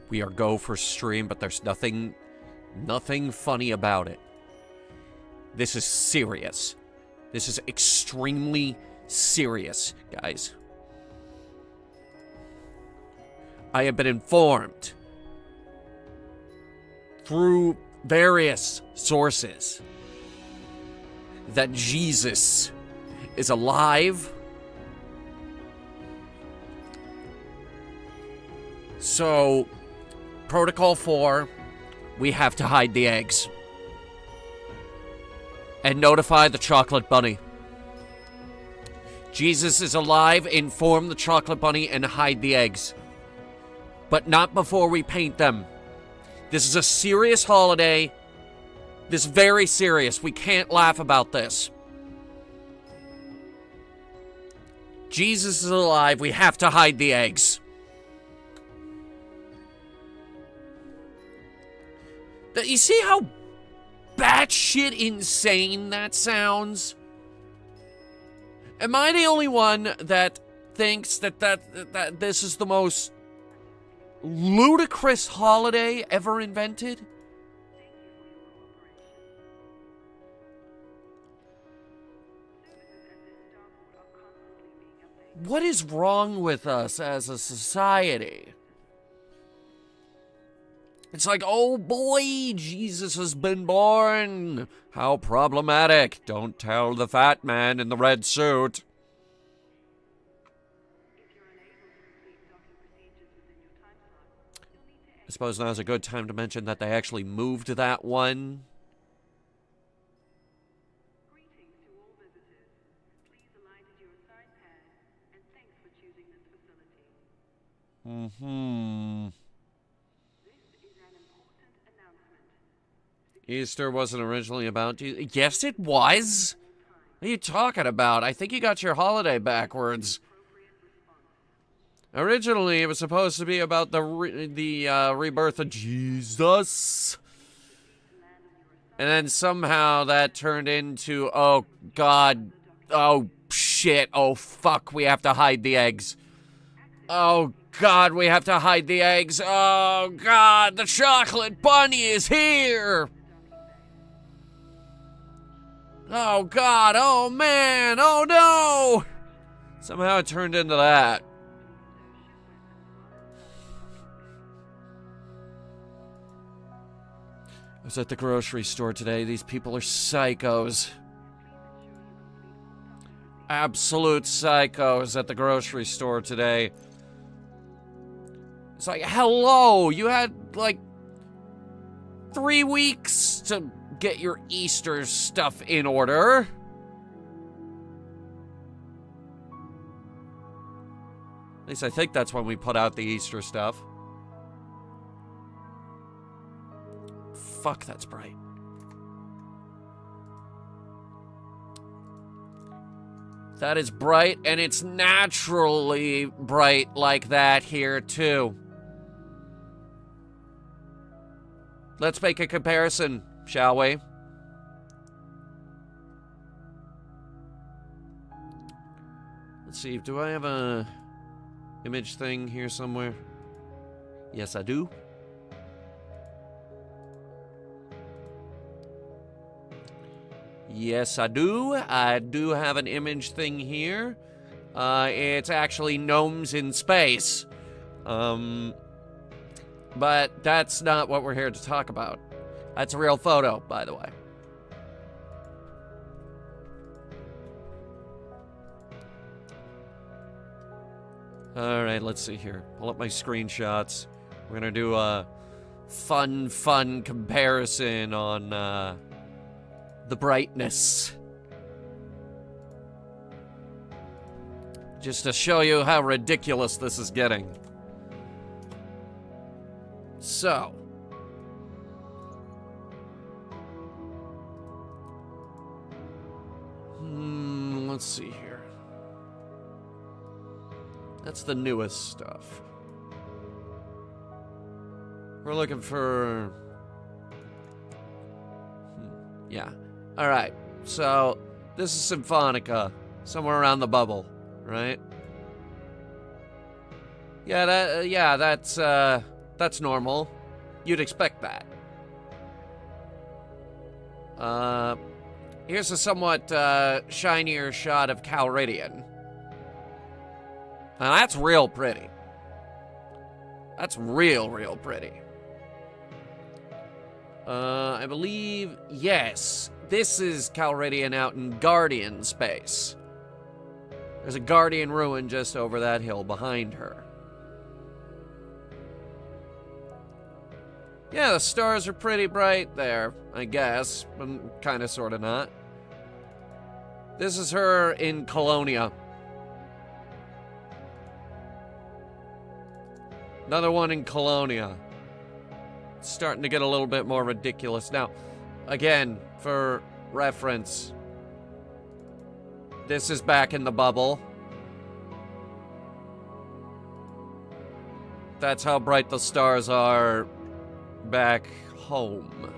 We are go for stream, but there's nothing funny about it. This is serious. This is extremely serious, guys. I have been informed through various sources that Jesus is alive. So, Protocol 4, we have to hide the eggs. And notify the chocolate bunny. Jesus is alive, inform the chocolate bunny, and hide the eggs. But not before we paint them. This is a serious holiday. This is very serious. We can't laugh about this. Jesus is alive. We have to hide the eggs. You see how batshit insane that sounds? Am I the only one that thinks that this is the most ludicrous holiday ever invented? What is wrong with us as a society? It's like, oh boy, Jesus has been born. How problematic. Don't tell the fat man in the red suit. I suppose now's a good time to mention that they actually moved that one. Greetings to all visitors. Please align to your assigned pairs, and thanks for choosing this facility. This is an important announcement. Easter wasn't originally about Jesus. Yes, it was. What are you talking about? I think you got your holiday backwards. Originally, it was supposed to be about the rebirth of Jesus. And then somehow that turned into, oh, God. Oh, shit. Oh, fuck. We have to hide the eggs. Oh, God. We have to hide the eggs. Oh, God. The chocolate bunny is here. Oh, God. Oh, man. Oh, no. Somehow it turned into that. I was at the grocery store today. These people are psychos. Absolute psychos at the grocery store today. It's like, hello, you had like 3 weeks to get your Easter stuff in order. At least I think that's when we put out the Easter stuff. Fuck, that's bright. That is bright, and it's naturally bright like that here, too. Let's make a comparison, shall we? Let's see, do I have a image thing here somewhere? Yes, I do. Yes, I do. I do have an image thing here. It's actually gnomes in space. But that's not what we're here to talk about. That's a real photo, by the way. Alright, let's see here. Pull up my screenshots. We're gonna do a fun comparison on, the brightness. Just to show you how ridiculous this is getting. So. Let's see here. That's the newest stuff. We're looking for... Yeah. Alright, so this is Symphonica, somewhere around the bubble, right? Yeah, that's That's normal. You'd expect that. Here's a somewhat shinier shot of Calridian. Now that's real pretty. That's real pretty. I believe, yes, this is Calridian out in Guardian space. There's a Guardian ruin just over that hill behind her. Yeah, the stars are pretty bright there, I guess. Kind of, sort of not. This is her in Colonia. Another one in Colonia. It's starting to get a little bit more ridiculous. Now, again, for reference, this is back in the bubble. That's how bright the stars are back home.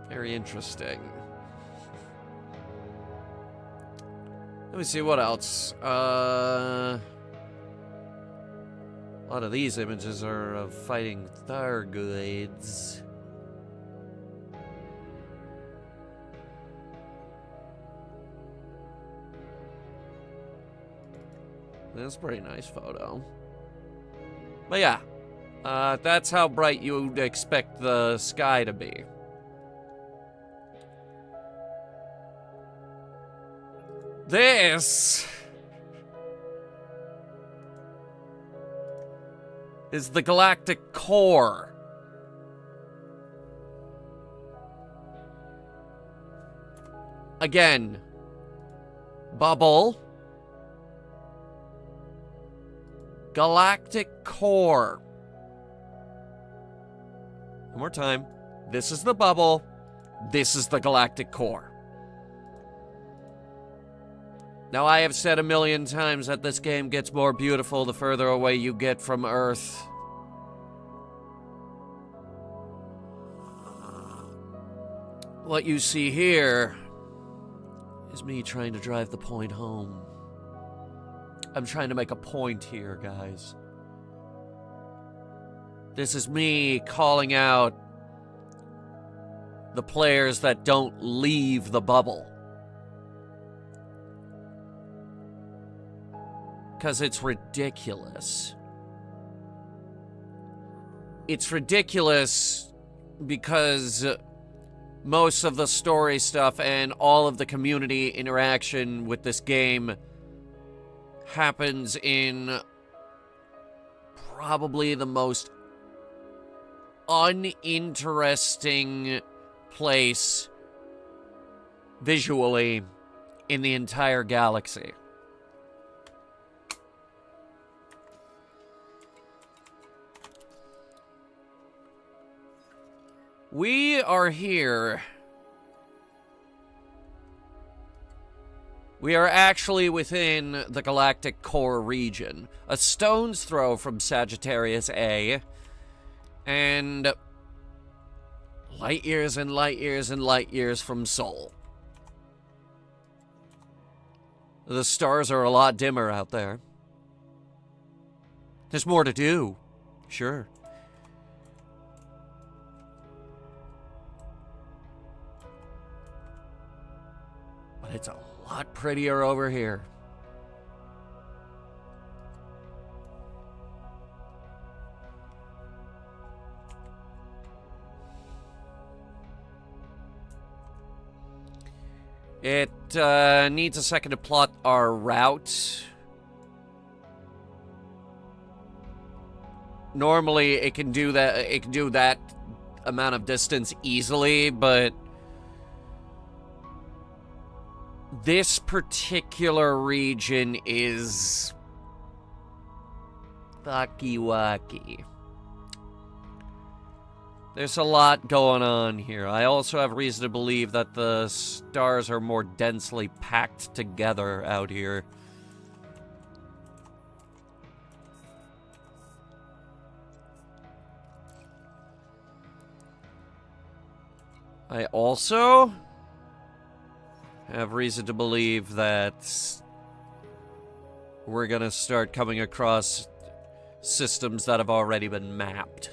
Very interesting. Let me see what else. A lot of these images are of fighting Thargoids. That's a pretty nice photo. But yeah, that's how bright you would expect the sky to be. This is the galactic core. Again, bubble. Galactic core. One more time. This is the bubble. This is the galactic core. Now, I have said a million times that this game gets more beautiful the further away you get from Earth. What you see here is me trying to drive the point home. I'm trying to make a point here, guys. This is me calling out the players that don't leave the bubble. Because it's ridiculous. It's ridiculous because most of the story stuff and all of the community interaction with this game happens in probably the most uninteresting place visually in the entire galaxy. We are here. We are actually within the galactic core region, a stone's throw from Sagittarius A, and light years and light years and light years from Sol. The stars are a lot dimmer out there. There's more to do, sure. But it's a lot prettier over here. It needs a second to plot our route. Normally it can do that amount of distance easily, but this particular region is wacky. There's a lot going on here. I also have reason to believe that the stars are more densely packed together out here. I also have reason to believe that we're gonna start coming across systems that have already been mapped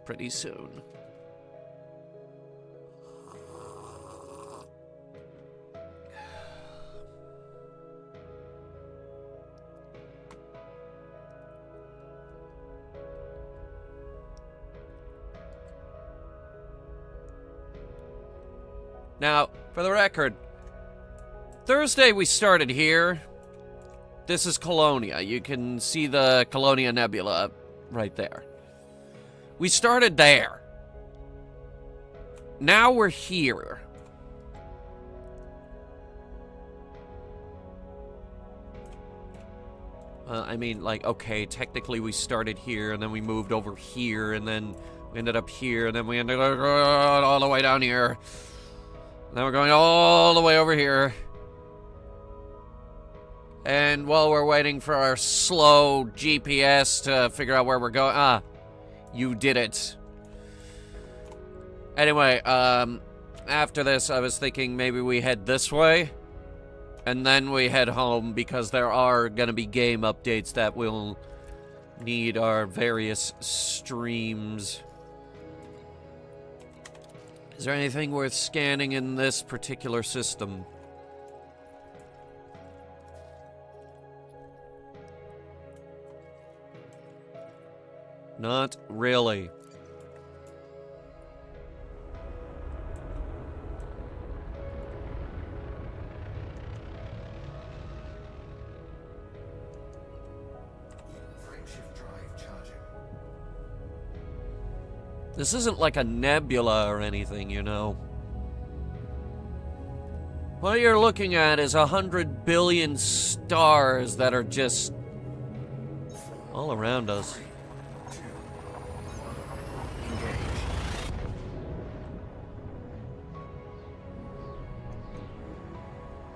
pretty soon. Now, for the record, Thursday we started here. This is Colonia. You can see the Colonia Nebula right there. We started there. Now we're here. I mean, like, okay, technically we started here, and then we moved over here, and then we ended up here, and then we ended up all the way down here. Now we're going all the way over here. And while we're waiting for our slow GPS to figure out where we're going... you did it. Anyway, after this, I was thinking maybe we head this way. And then we head home, because there are gonna be game updates that will need our various streams. Is there anything worth scanning in this particular system? Not really. This isn't like a nebula or anything, you know. What you're looking at is 100 billion stars that are just all around us.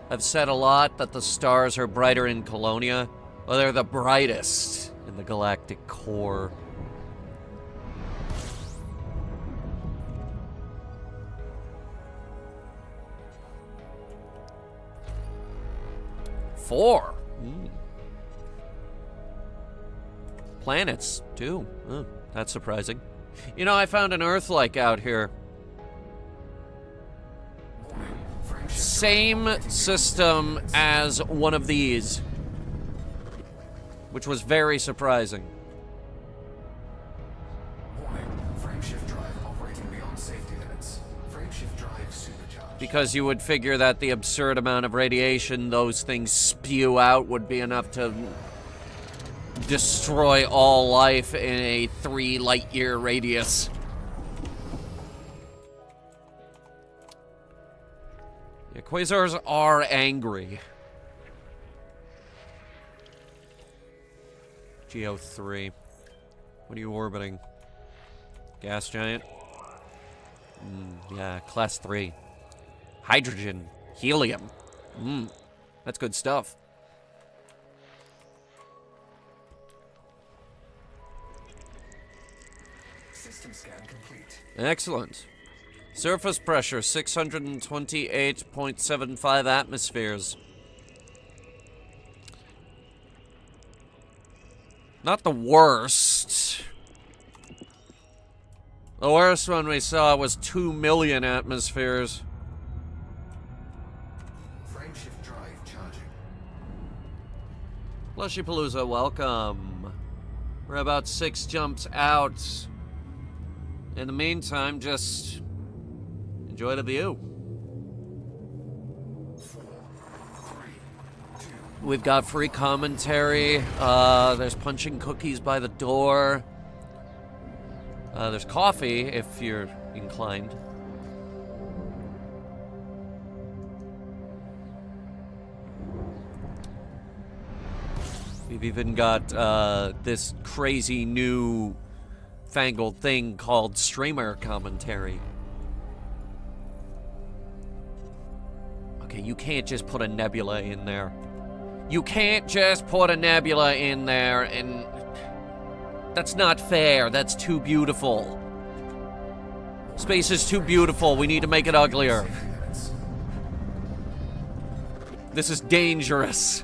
I've said a lot that the stars are brighter in Colonia. Well, they're the brightest in the galactic core. Four. Planets, too. Oh, that's surprising. You know, I found an Earth-like out here. Same system as one of these, which was very surprising. Because you would figure that the absurd amount of radiation those things spew out would be enough to destroy all life in a 3 light-year radius. Yeah, quasars are angry. Geo3. What are you orbiting? Gas giant? Yeah, class 3. Hydrogen. Helium. That's good stuff. System scan complete. Excellent. Surface pressure, 628.75 atmospheres. Not the worst. The worst one we saw was 2 million atmospheres. Frameshift drive charging. Lushipalooza, welcome. We're about 6 jumps out. In the meantime, just enjoy the view. We've got free commentary. There's punching cookies by the door. There's coffee if you're inclined. We've even got this crazy new fangled thing called streamer commentary. Okay, you can't just put a nebula in there. You can't just put a nebula in there, and that's not fair. That's too beautiful. Space is too beautiful. We need to make it uglier. This is dangerous.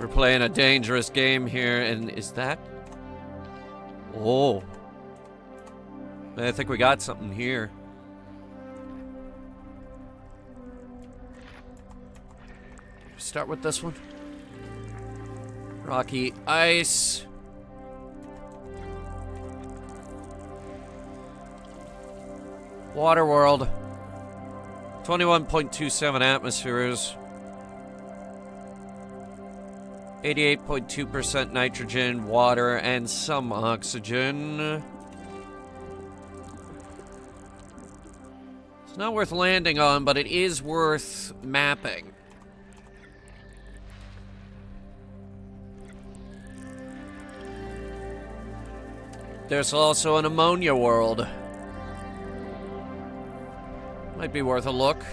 We're playing a dangerous game here, and is that? Oh. I think we got something here. Start with this one. Rocky ice. Water world. 21.27 atmospheres. 88.2% nitrogen, water, and some oxygen. It's not worth landing on, but it is worth mapping. There's also an ammonia world. Might be worth a look.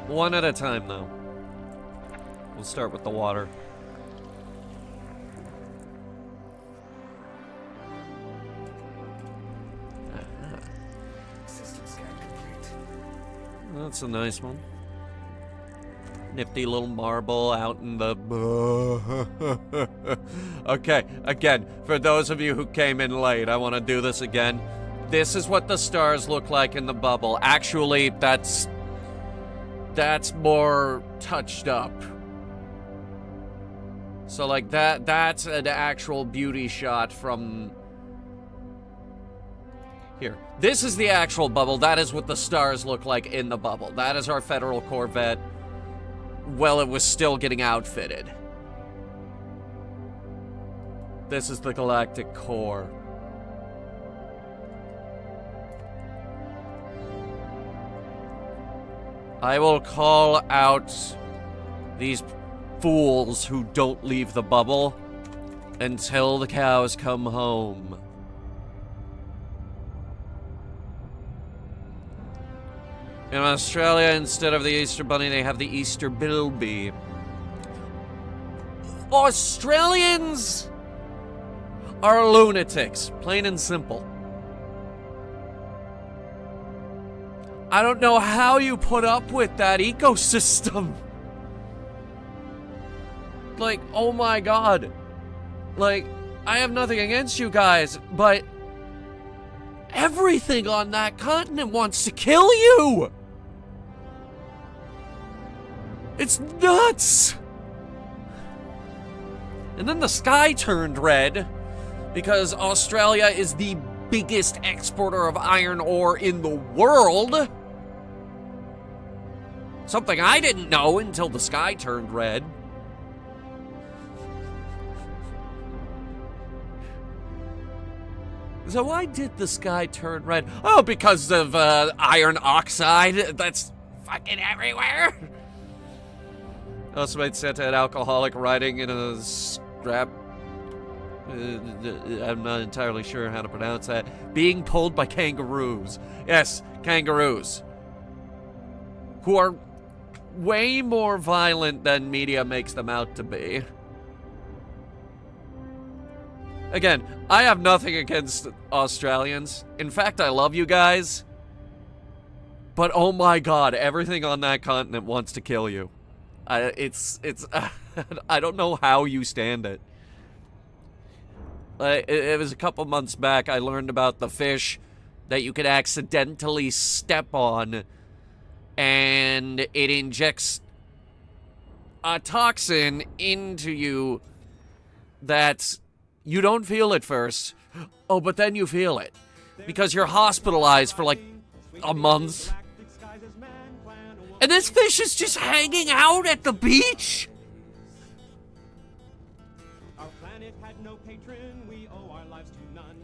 One at a time, though. We'll start with the water. That's a nice one. Nifty little marble out in the... Okay, again, for those of you who came in late, I want to do this again. This is what the stars look like in the bubble. Actually, that's more touched up. So, like, that's an actual beauty shot from... Here. This is the actual bubble. That is what the stars look like in the bubble. That is our Federal Corvette. Well, it was still getting outfitted. This is the galactic core. I will call out these fools who don't leave the bubble until the cows come home. In Australia, instead of the Easter Bunny, they have the Easter Bilby. Australians are lunatics, plain and simple. I don't know how you put up with that ecosystem. Like, oh my god. Like, I have nothing against you guys, but everything on that continent wants to kill you. It's nuts! And then the sky turned red because Australia is the biggest exporter of iron ore in the world. Something I didn't know until the sky turned red. So why did the sky turn red? Oh, because of iron oxide that's fucking everywhere. Also made Santa an alcoholic riding in a strap. I'm not entirely sure how to pronounce that. Being pulled by kangaroos. Yes, kangaroos. Who are way more violent than media makes them out to be. Again, I have nothing against Australians. In fact, I love you guys. But oh my god, everything on that continent wants to kill you. It's I don't know how you stand it. It was a couple months back I learned about the fish that you could accidentally step on and it injects a toxin into you that you don't feel at first. Oh, but then you feel it because you're hospitalized for like a month. And this fish is just hanging out at the beach? Our planet had no patron, we owe our lives to none.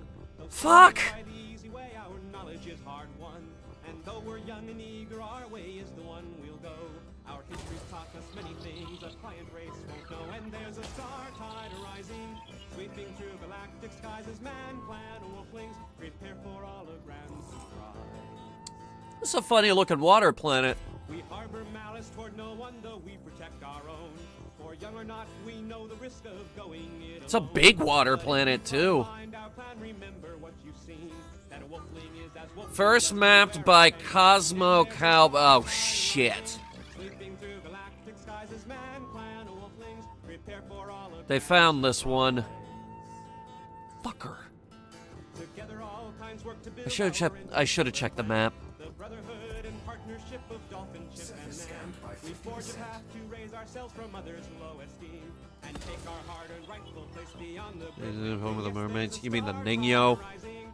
Fuck! By the easy way, our knowledge is hard won. And though we're young and eager, our way is the one we'll go. Our history's taught us many things a pliant race won't know. And there's a star tide arising, sweeping through galactic skies as man plan wolflings prepare for all a grand surprise. This is a funny looking water planet. We harbor malice toward no one, though we protect our own. For young or not, we know the risk of going it It's a big water planet too. First mapped by Cosmo Cow. Oh shit. Sweeping through galactic skies as man clan wolflings prepare for They found this one. Fucker. Together all kinds work to build I should have checked the map. the brotherhood and partnership of dolphin, chip, and man. We forge a path to raise ourselves from others' low esteem and take our hard-earned rightful place beyond the Is it home of the mermaids? You mean the Ningyo?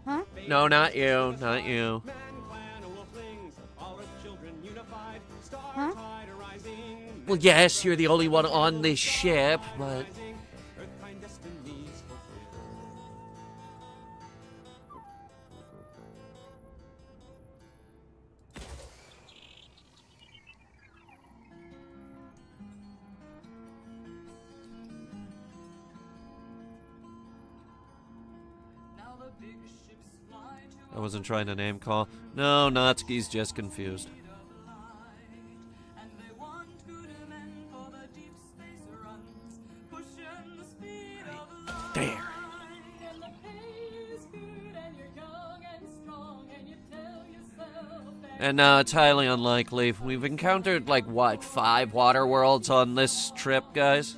Huh? No, not you. Not you. Man, clan, and wolflings, all Earth children unified, star Huh? tide arising, Well, yes, you're the only one on this ship, but... Earth-kind destinies fulfilled. I wasn't trying to name call. No, Natsuki's just confused. There. And it's highly unlikely. We've encountered, like, what, 5 water worlds on this trip, guys?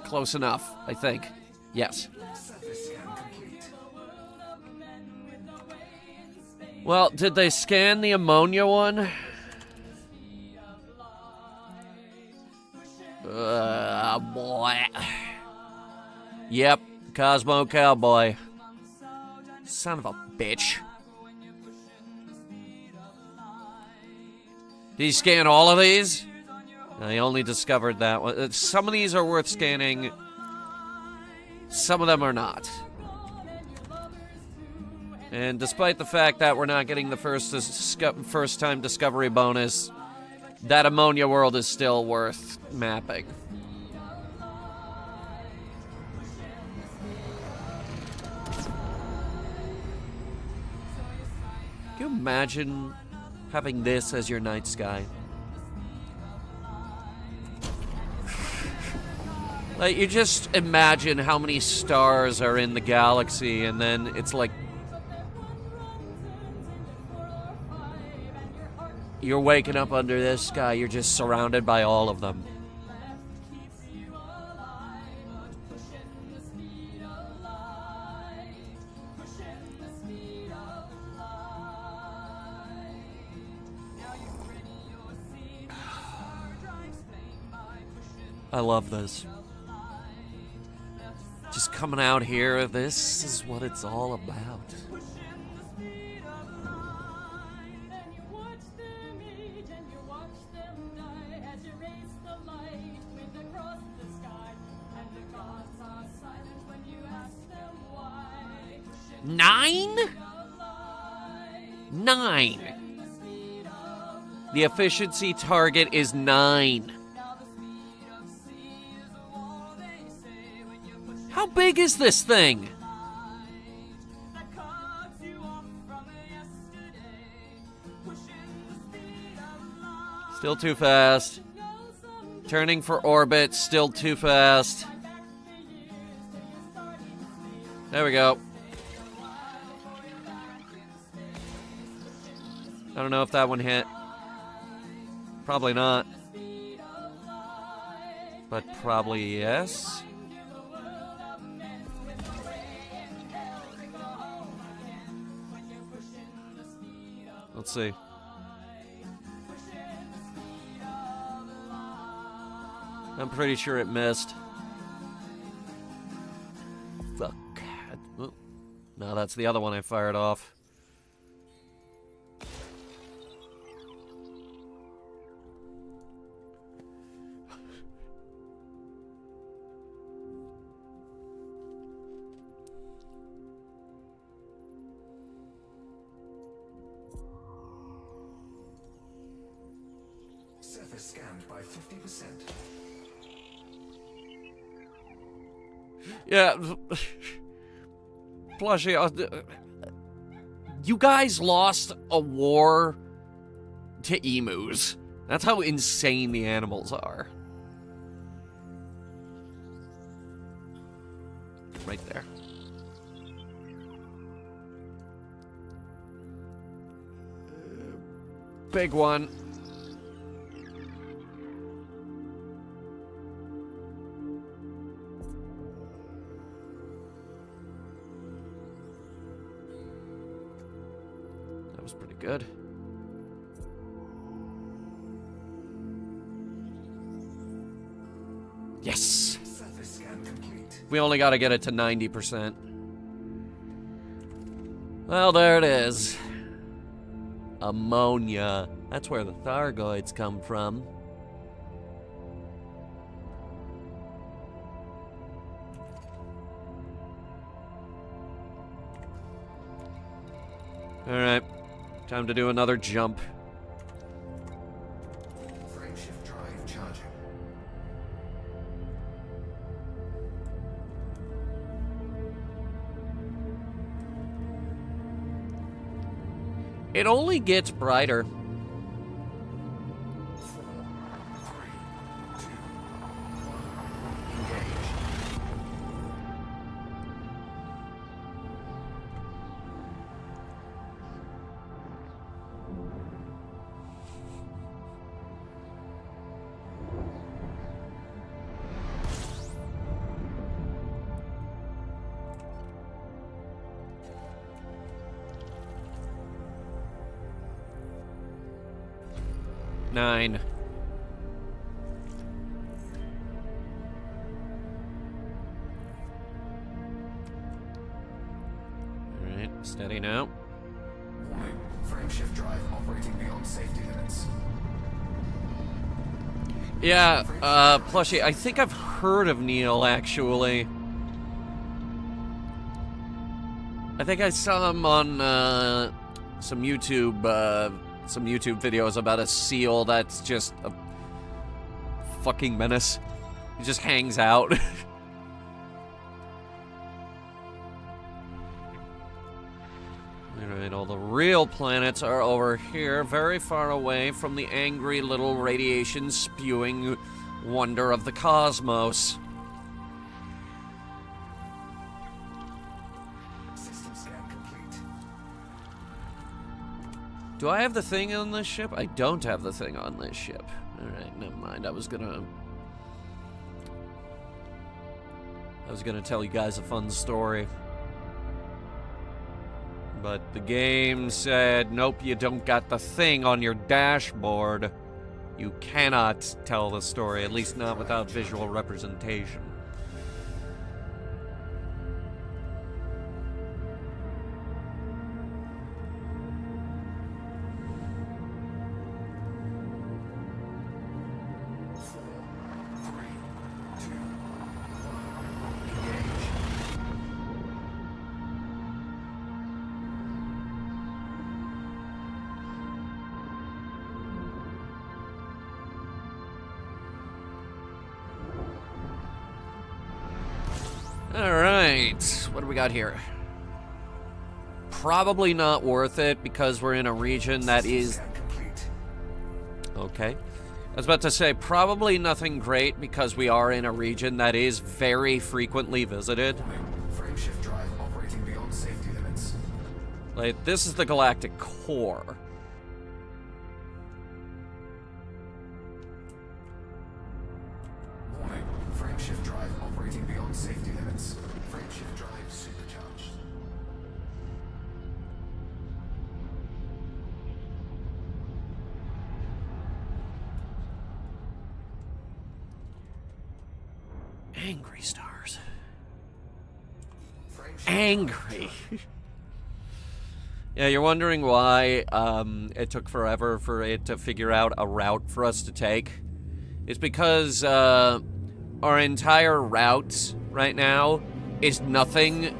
Close enough, I think. Yes. Well, did they scan the ammonia one? Boy. Yep, Cosmo Cowboy. Son of a bitch. Did he scan all of these? I only discovered that one. Some of these are worth scanning. Some of them are not. And despite the fact that we're not getting the first time discovery bonus, that ammonia world is still worth mapping. Can you imagine having this as your night sky? Like, you just imagine how many stars are in the galaxy, and then it's like you're waking up under this sky, you're just surrounded by all of them. I love this. Just coming out here, this is what it's all about. Nine? The efficiency target is 9. How big is this thing? Still too fast. Turning for orbit, still too fast. There we go. I don't know if that one hit. Probably not. But probably yes. Let's see. I'm pretty sure it missed. Fuck. Oh. No, that's the other one I fired off. Surface scanned by 50%. Yeah. Plushie, you guys lost a war to emus. That's how insane the animals are. Right there. Big one. That was pretty good. Yes! Surface scan complete. We only gotta get it to 90%. Well, there it is. Ammonia. That's where the Thargoids come from. Alright. Time to do another jump. Frameshift drive charging. It only gets brighter. 4, 3, 2, 1. Engage. Nine. Alright, steady now. Warning. Frameshift drive operating beyond safety limits. Yeah, Plushie, I think I've heard of Neil, actually. I think I saw him on, some YouTube videos about a seal that's just a fucking menace. He just hangs out. Alright, all the real planets are over here, very far away from the angry little radiation-spewing wonder of the cosmos. System scan complete. Do I have the thing on this ship? I don't have the thing on this ship. Alright, never mind. I was gonna tell you guys a fun story. But the game said, nope, you don't got the thing on your dashboard. You cannot tell the story, at least not without visual representation. Alright, what do we got here? Probably not worth it because we're in a region that is... Okay. I was about to say, probably nothing great because we are in a region that is very frequently visited. Frameshift drive operating beyond safety limits. Like, this is the galactic core. Warning. Frameshift drive operating beyond safety limits. Frameshift drive supercharged. Angry stars. Frameshift Angry. Yeah, you're wondering why it took forever for it to figure out a route for us to take. It's because our entire route right now is nothing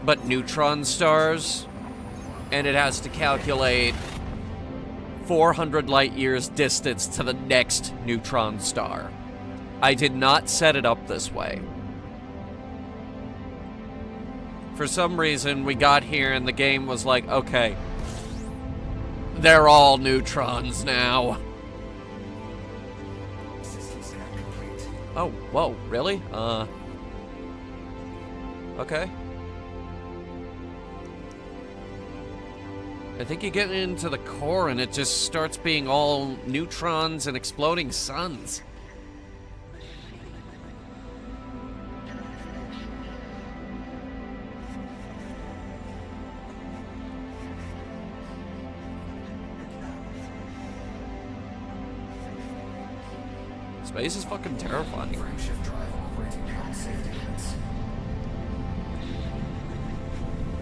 but neutron stars, and it has to calculate 400 light years distance to the next neutron star. I did not set it up this way. For some reason, we got here and the game was like, okay, they're all neutrons now. System scan complete. Oh, whoa, really? Okay. I think you get into the core and it just starts being all neutrons and exploding suns. Space is fucking terrifying. Frameshift drive operating beyond safety limits.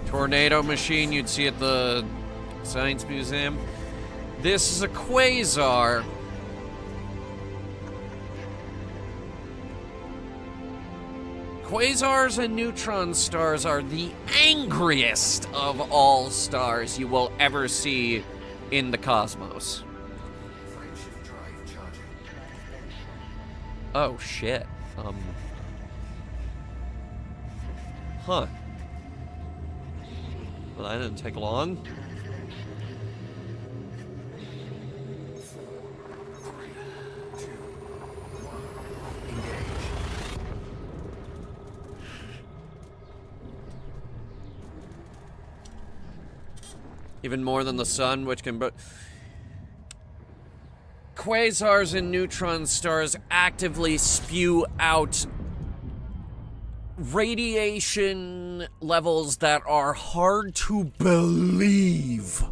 Tornado machine you'd see at the Science Museum. This is a quasar. Quasars and neutron stars are the angriest of all stars you will ever see in the cosmos. Frameshift drive charging. Oh shit. Huh. Well, that didn't take long. 4, 3, 2, 1. Engage. Even more than the sun, which can... Quasars and neutron stars actively spew out radiation levels that are hard to believe.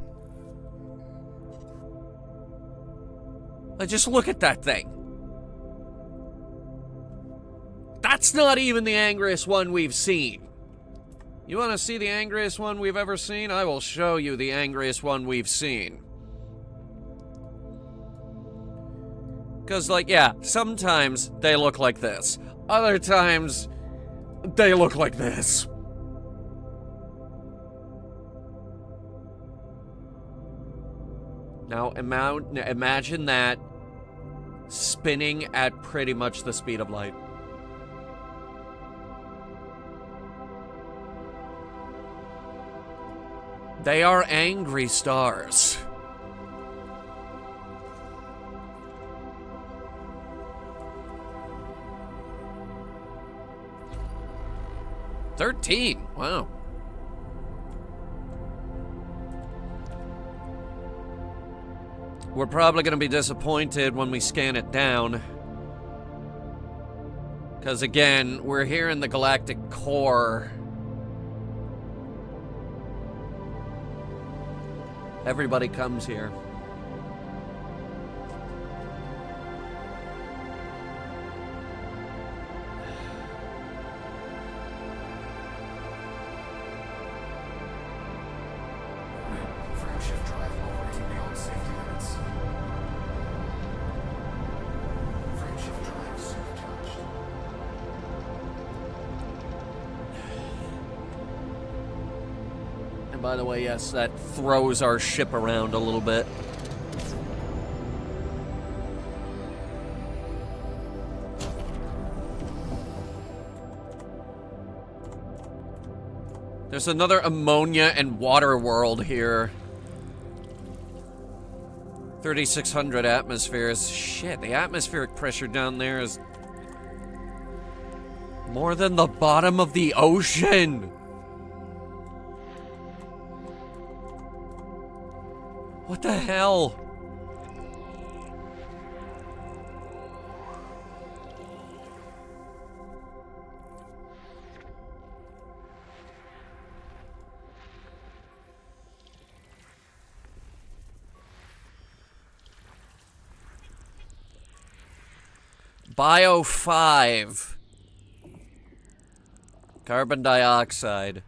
Just look at that thing. That's not even the angriest one we've seen. You want to see the angriest one we've ever seen? I will show you the angriest one we've seen. Because, like, yeah, sometimes they look like this. Other times, they look like this. Now, imagine that spinning at pretty much the speed of light. They are angry stars. $13. Wow. We're probably going to be disappointed when we scan it down. Because again, we're here in the galactic core. Everybody comes here. Frameshift drive operating beyond safety limits. Frameshift drive supercharged. And by the way, yes, that throws our ship around a little bit. There's another ammonia and water world here. 3,600 atmospheres. Shit, the atmospheric pressure down there is more than the bottom of the ocean. What the hell? Bio 5. Carbon dioxide.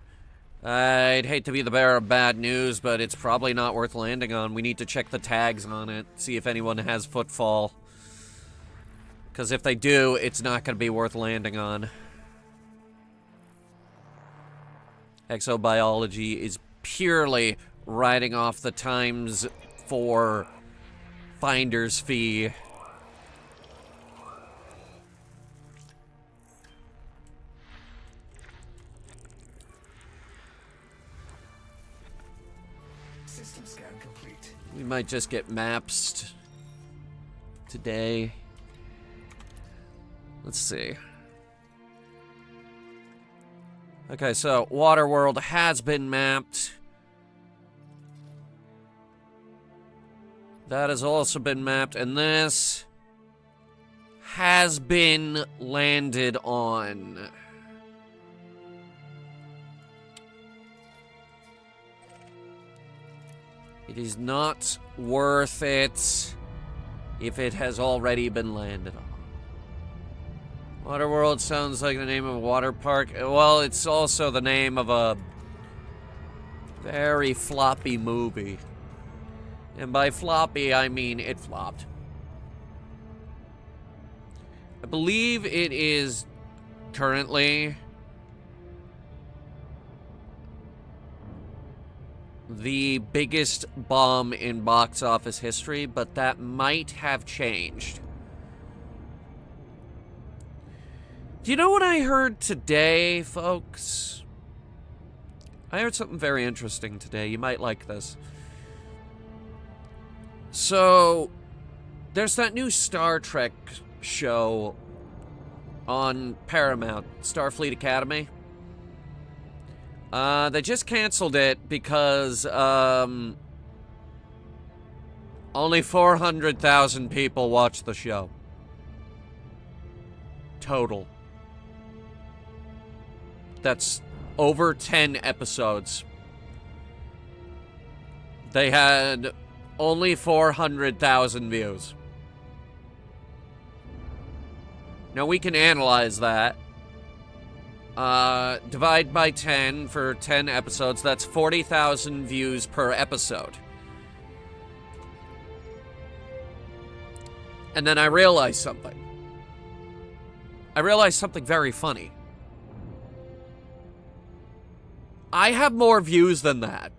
I'd hate to be the bearer of bad news, but it's probably not worth landing on. We need to check the tags on it, see if anyone has footfall. Because if they do, it's not going to be worth landing on. Exobiology is purely riding off the times for finder's fee. System scan complete. We might just get maps today. Let's see. Okay, so Waterworld has been mapped. That has also been mapped, and this has been landed on. It is not worth it if it has already been landed on. Waterworld sounds like the name of a water park. Well, it's also the name of a very floppy movie. And by floppy, I mean it flopped. I believe it is currently the biggest bomb in box office history, but that might have changed. Do you know what I heard today, folks? I heard something very interesting today. You might like this. So, there's that new Star Trek show on Paramount, Starfleet Academy. They just canceled it because only 400,000 people watched the show. Total. That's over 10 episodes. They had only 400,000 views. Now we can analyze that. Divide by 10 for 10 episodes. That's 40,000 views per episode. And then I realized something. I realized something very funny. I have more views than that.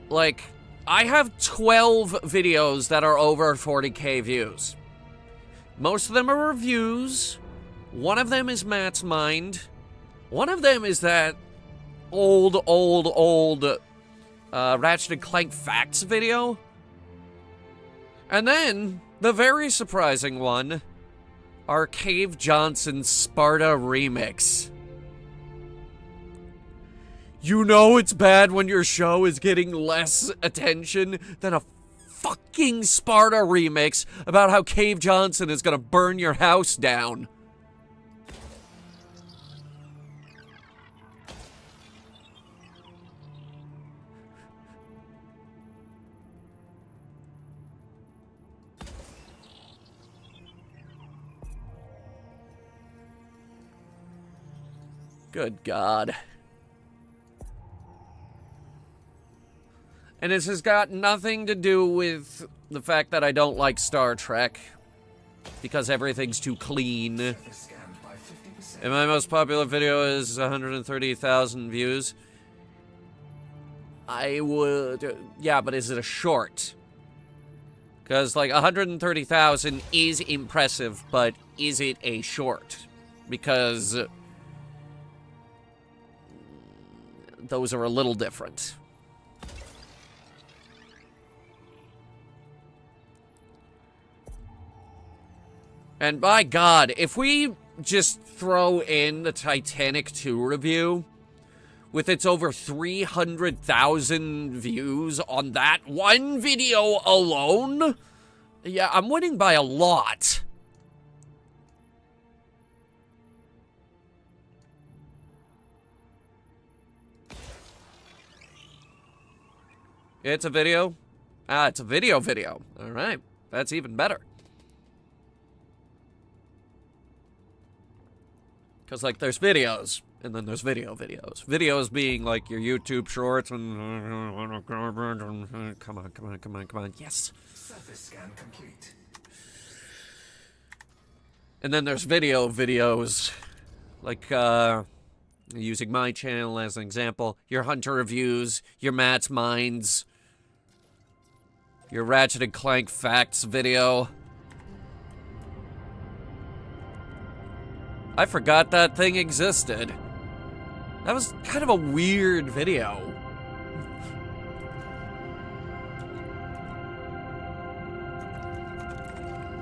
Like, I have 12 videos that are over 40k views. Most of them are reviews. One of them is Matt's Mind. One of them is that old Ratchet & Clank Facts video. And then, the very surprising one, our Cave Johnson Sparta remix. You know it's bad when your show is getting less attention than a fucking Sparta remix about how Cave Johnson is gonna burn your house down. Good God. And this has got nothing to do with the fact that I don't like Star Trek, because everything's too clean. And my most popular video is 130,000 views. I would... Yeah, but is it a short? Because, like, 130,000 is impressive, but is it a short? Because... those are a little different. And by God, if we just throw in the Titanic 2 review, with its over 300,000 views on that one video alone, yeah, I'm winning by a lot. It's a video? Ah, it's a video. All right, that's even better. Because, like, there's videos, and then there's videos. Videos being, like, your YouTube shorts, and... Come on. Yes. Surface scan complete. And then there's videos, like, using my channel as an example, your Hunter reviews, your Matt's Minds, your Ratchet & Clank Facts video. I forgot that thing existed. That was kind of a weird video.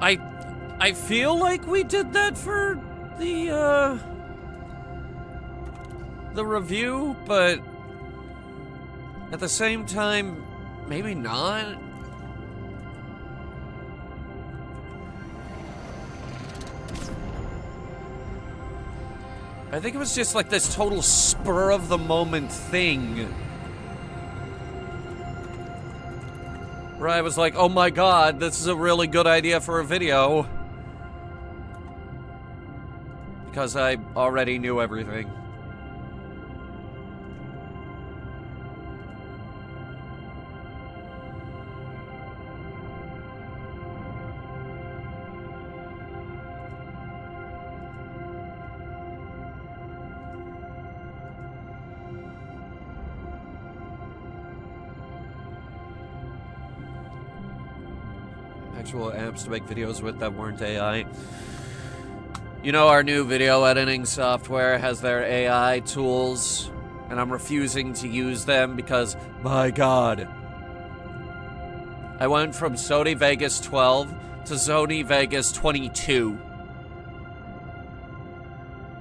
I feel like we did that for the review, but at the same time, maybe not. I think it was just like this total spur of the moment thing. where I was like, oh my god, this is a really good idea for a video. Because I already knew everything. Actual apps to make videos with that weren't AI. You know, our new video editing software has their AI tools, and I'm refusing to use them because, my god. I went from Sony Vegas 12 to Sony Vegas 22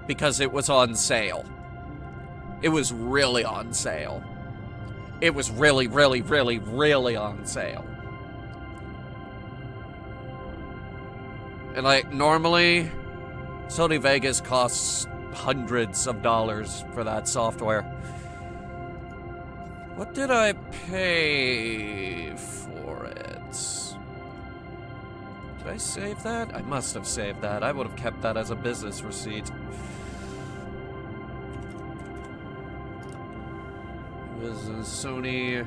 because it was on sale. It was really on sale. It was really, really, really, really on sale. And like, normally, Sony Vegas costs hundreds of dollars for that software. What did I pay for it? Did I save that? I must have saved that. I would have kept that as a business receipt. It was a Sony...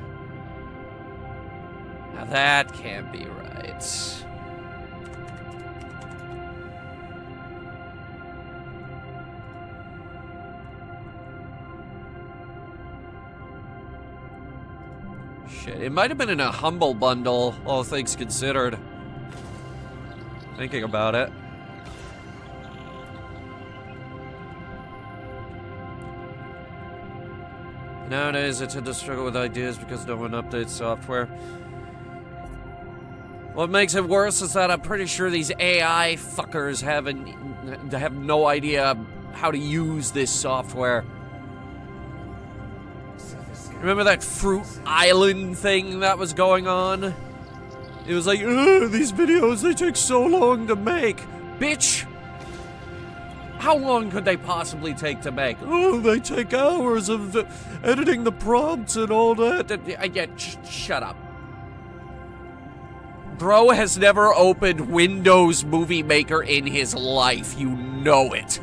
Now that can't be right. Shit, it might have been in a humble bundle, all things considered. Thinking about it. Nowadays, I tend to struggle with ideas because no one updates software. What makes it worse is that I'm pretty sure these AI fuckers have no idea how to use this software. Remember that Fruit Island thing that was going on? It was like, these videos, they take so long to make. Bitch! How long could they possibly take to make? Oh, they take hours of editing the prompts and all that. Yeah, shut up. Bro has never opened Windows Movie Maker in his life. You know it.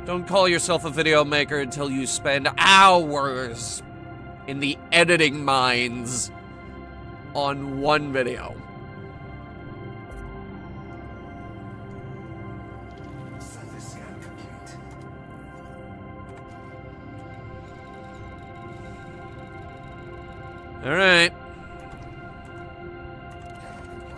Don't call yourself a video maker until you spend hours in the editing mines on one video. Surface scan complete. All right. Cannot comply.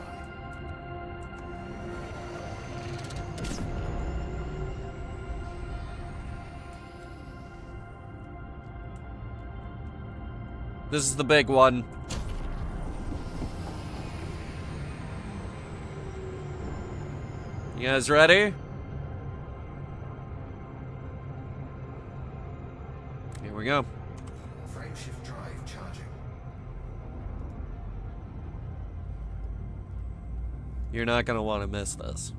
This is the big one. You guys ready? Here we go. Frameshift drive charging. You're not gonna want to miss this.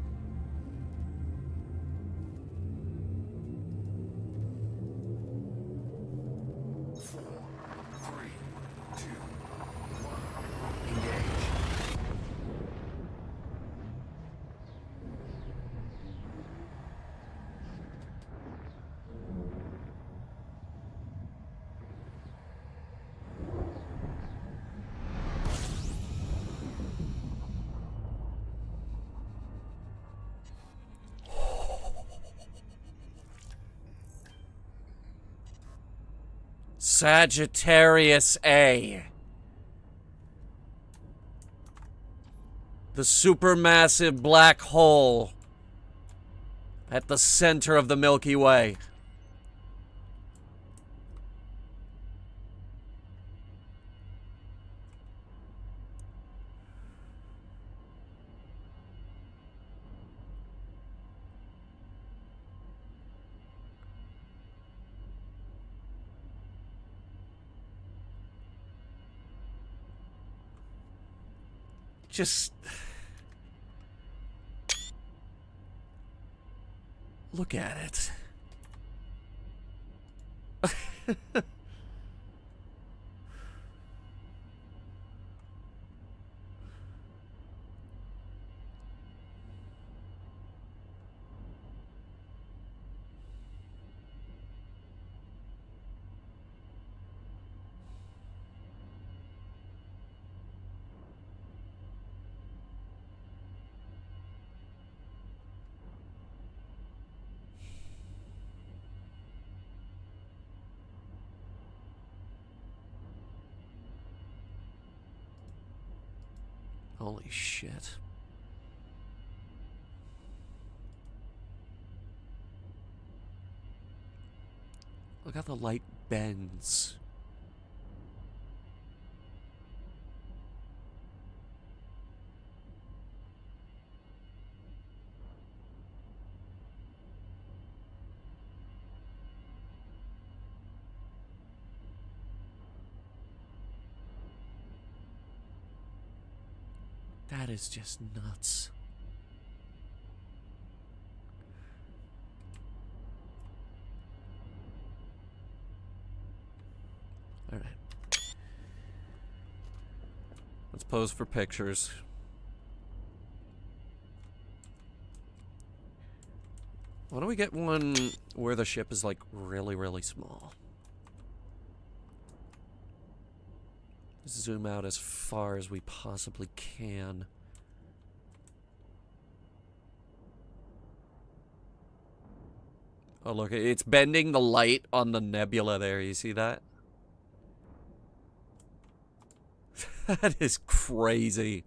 Sagittarius A. The supermassive black hole at the center of the Milky Way. Just... Look at it. Holy shit. Look how the light bends. That is just nuts. All right. Let's pose for pictures. Why don't we get one where the ship is like really, really small? Zoom out as far as we possibly can. Oh, look, it's bending the light on the nebula there. You see that? That is crazy.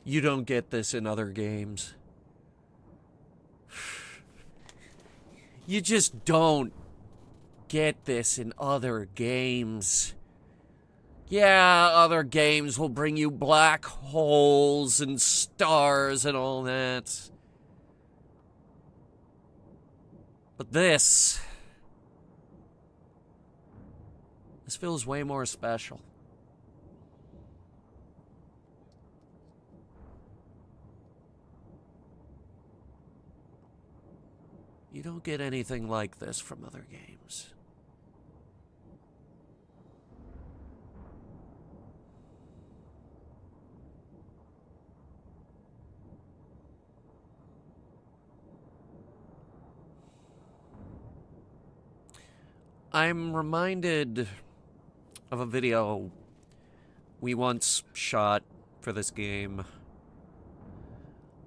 You don't get this in other games. You just don't get this in other games. Yeah, other games will bring you black holes and stars and all that. But this feels way more special. You don't get anything like this from other games. I'm reminded of a video we once shot for this game.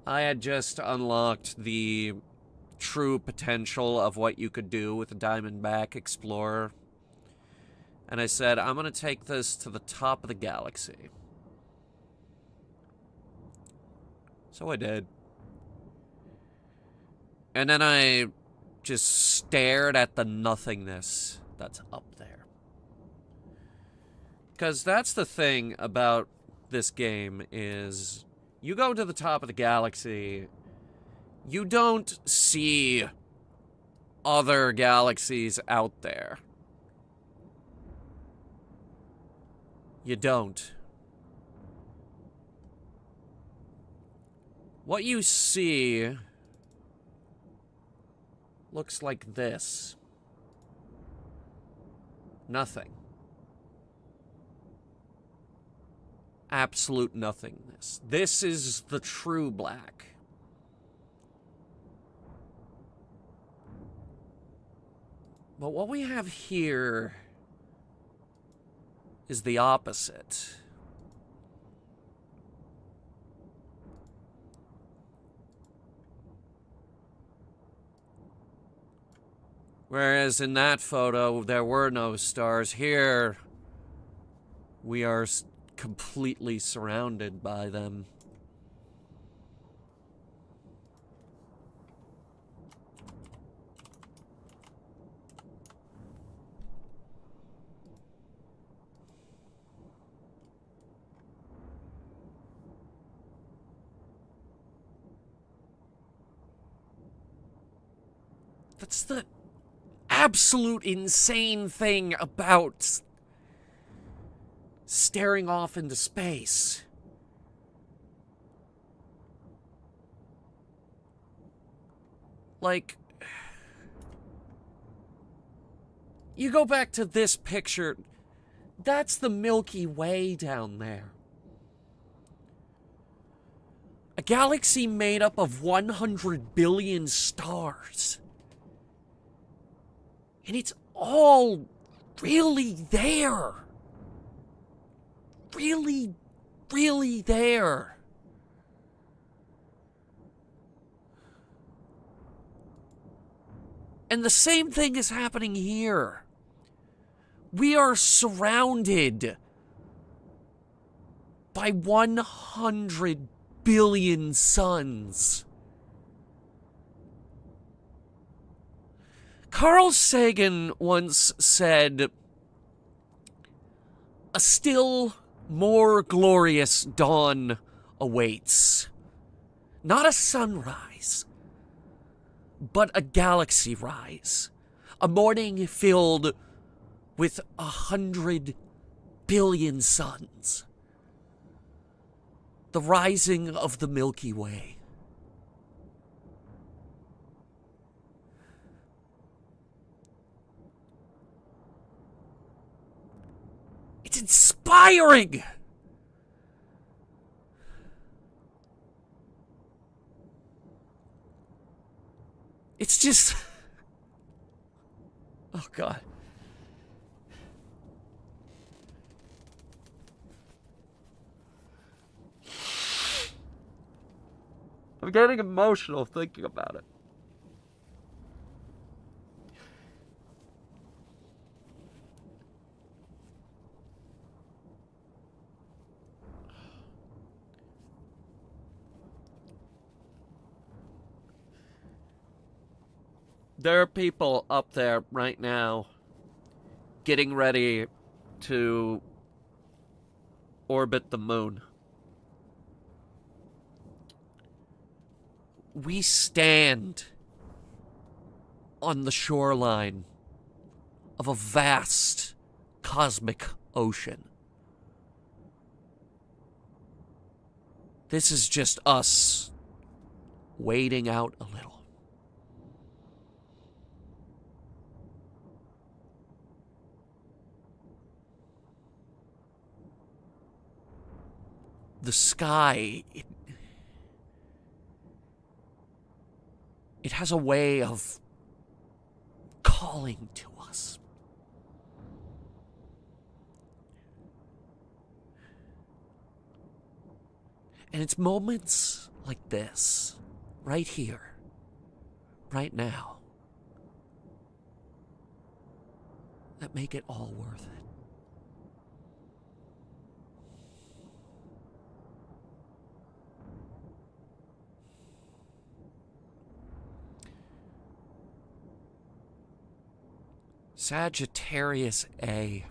I had just unlocked the true potential of what you could do with a Diamondback Explorer. And I said, I'm going to take this to the top of the galaxy. So I did. And then I just stared at the nothingness that's up there. Because that's the thing about this game is you go to the top of the galaxy, you don't see other galaxies out there. You don't. What you see looks like this. Nothing. Absolute nothingness. This is the true black. But what we have here is the opposite. Whereas in that photo, there were no stars. Here, we are completely surrounded by them. That's the absolute insane thing about staring off into space. Like, you go back to this picture, that's the Milky Way down there. A galaxy made up of 100 billion stars. And it's all really there. Really, really there. And the same thing is happening here. We are surrounded by 100 billion suns. Carl Sagan once said, "A still more glorious dawn awaits. Not a sunrise, but a galaxy rise. A morning filled with 100 billion suns. The rising of the Milky Way." It's inspiring! It's just... Oh, God. I'm getting emotional thinking about it. There are people up there right now getting ready to orbit the moon. We stand on the shoreline of a vast cosmic ocean. This is just us wading out a little. The sky, it has a way of calling to us. And it's moments like this, right here, right now, that make it all worth it. Sagittarius A.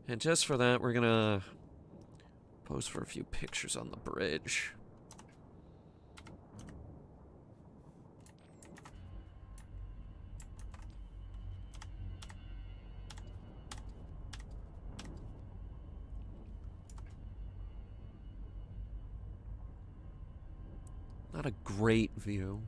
And just for that, we're gonna pose for a few pictures on the bridge. Not a great view.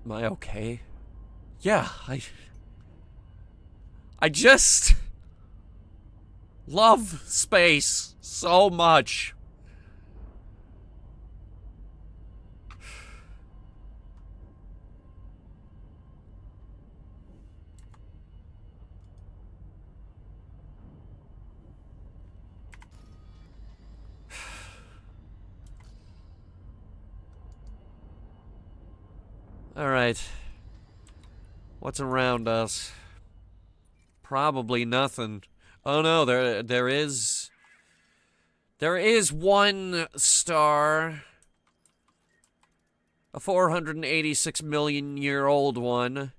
Am I okay? Yeah, I just love space so much. All right. What's around us? Probably nothing. Oh no, there is one star. A 486 million year old one.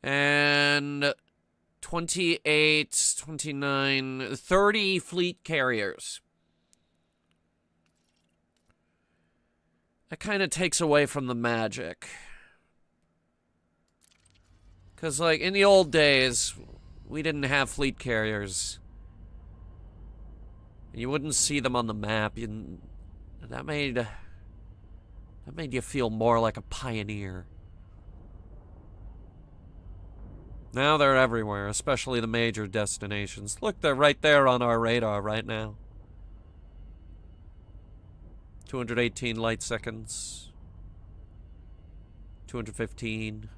And 28, 29, 30 fleet carriers. That kind of takes away from the magic. Because, like, in the old days, we didn't have fleet carriers. You wouldn't see them on the map. That made you feel more like a pioneer. Now they're everywhere, especially the major destinations. Look, they're right there on our radar right now. 218 light seconds. 215.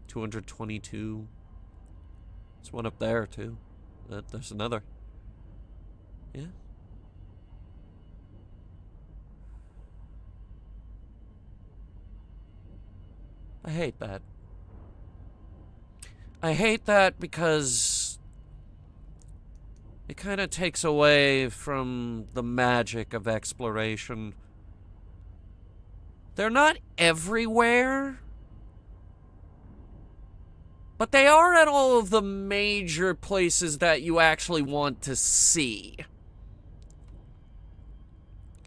222. There's one up there, too. There's another. Yeah. I hate that. I hate that because it kind of takes away from the magic of exploration. They're not everywhere, but they are at all of the major places that you actually want to see.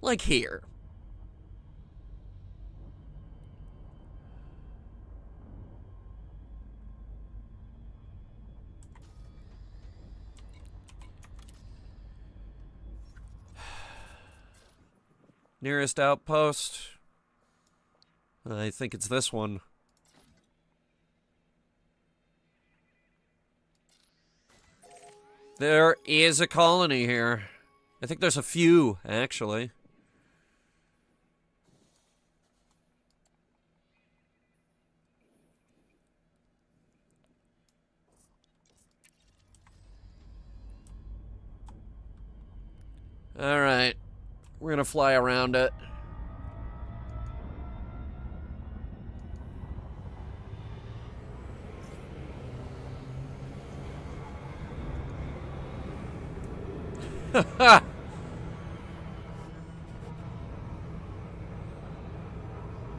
Like here. Nearest outpost. I think it's this one. There is a colony here. I think there's a few, actually. Alright. We're gonna fly around it.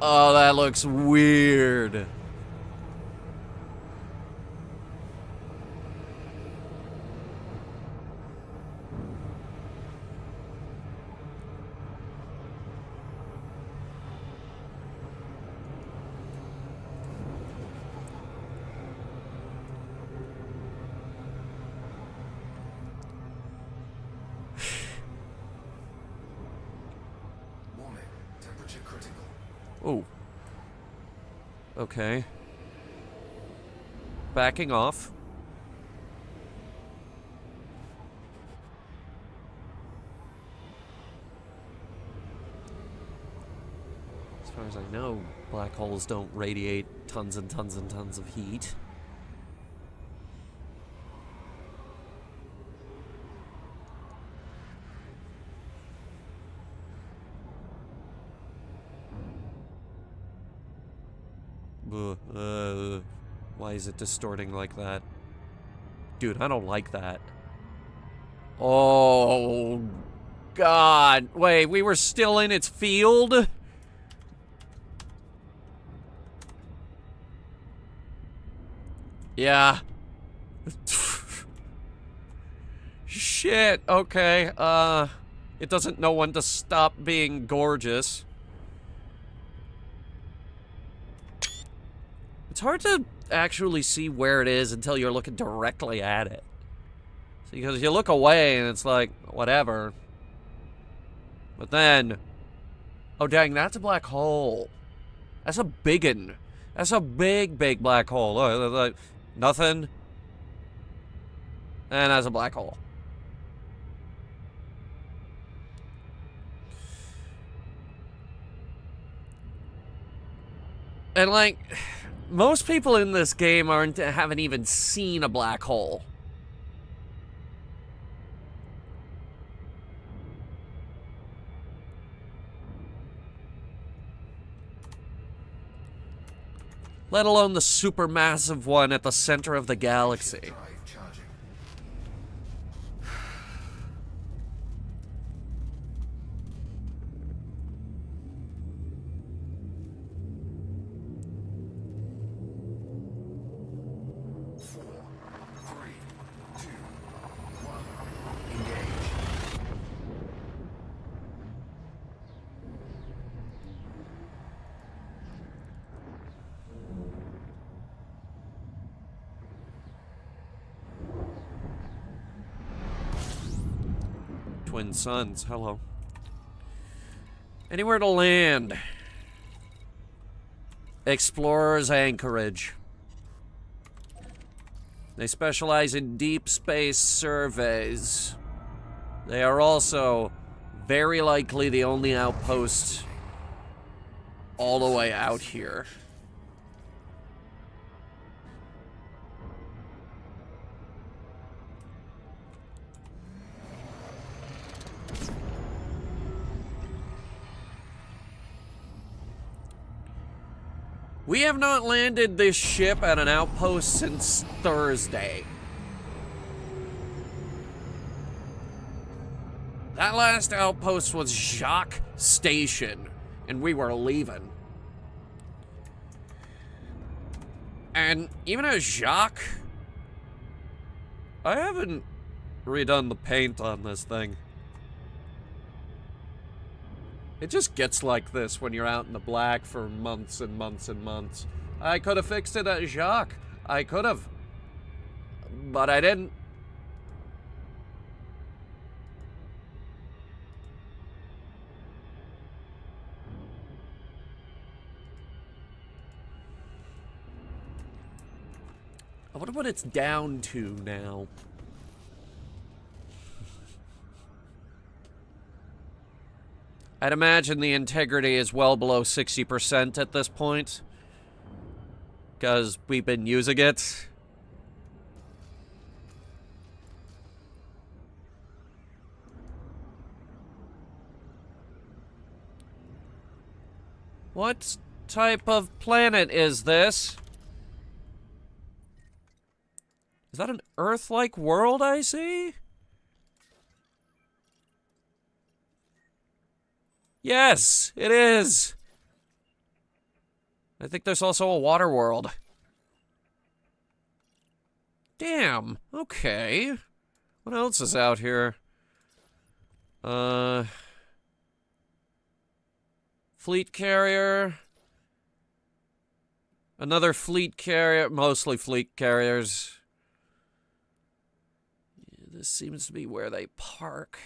Oh, that looks weird. Warning. Temperature critical. Oh. Okay. Backing off. As far as I know, black holes don't radiate tons and tons and tons of heat. Why is it distorting like that? Dude, I don't like that. Oh, God. Wait, we were still in its field? Yeah. Shit, okay. It doesn't know when to stop being gorgeous. It's hard to actually see where it is until you're looking directly at it. Because you look away and it's like, whatever. But then, oh dang, that's a black hole. That's a biggin. That's a big, big black hole. Look, nothing. And that's a black hole. And like, most people in this game haven't even seen a black hole. Let alone the supermassive one at the center of the galaxy. Drive charging. Four, three, two, one. Engage. Twin suns, hello. Anywhere to land. Explorer's Anchorage. They specialize in deep space surveys. They are also very likely the only outpost all the way out here. We have not landed this ship at an outpost since Thursday. That last outpost was Jacques Station, and we were leaving. And even as Jacques, I haven't redone the paint on this thing. It just gets like this when you're out in the black for months and months and months. I could have fixed it at Jacques. I could have. But I didn't. I wonder what it's down to now. I'd imagine the integrity is well below 60% at this point, because we've been using it. What type of planet is this? Is that an Earth-like world I see? Yes, it is. I think there's also a water world. Damn, okay. What else is out here? Fleet carrier. Another fleet carrier, mostly fleet carriers. Yeah, this seems to be where they park.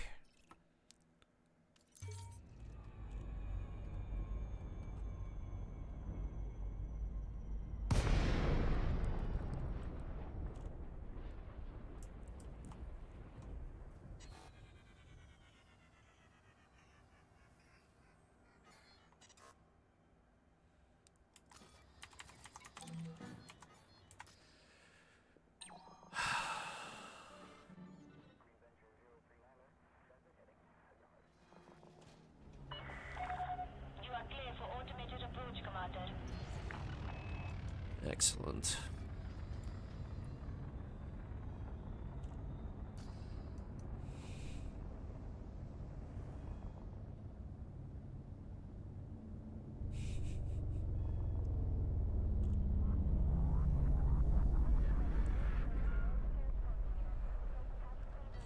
Excellent.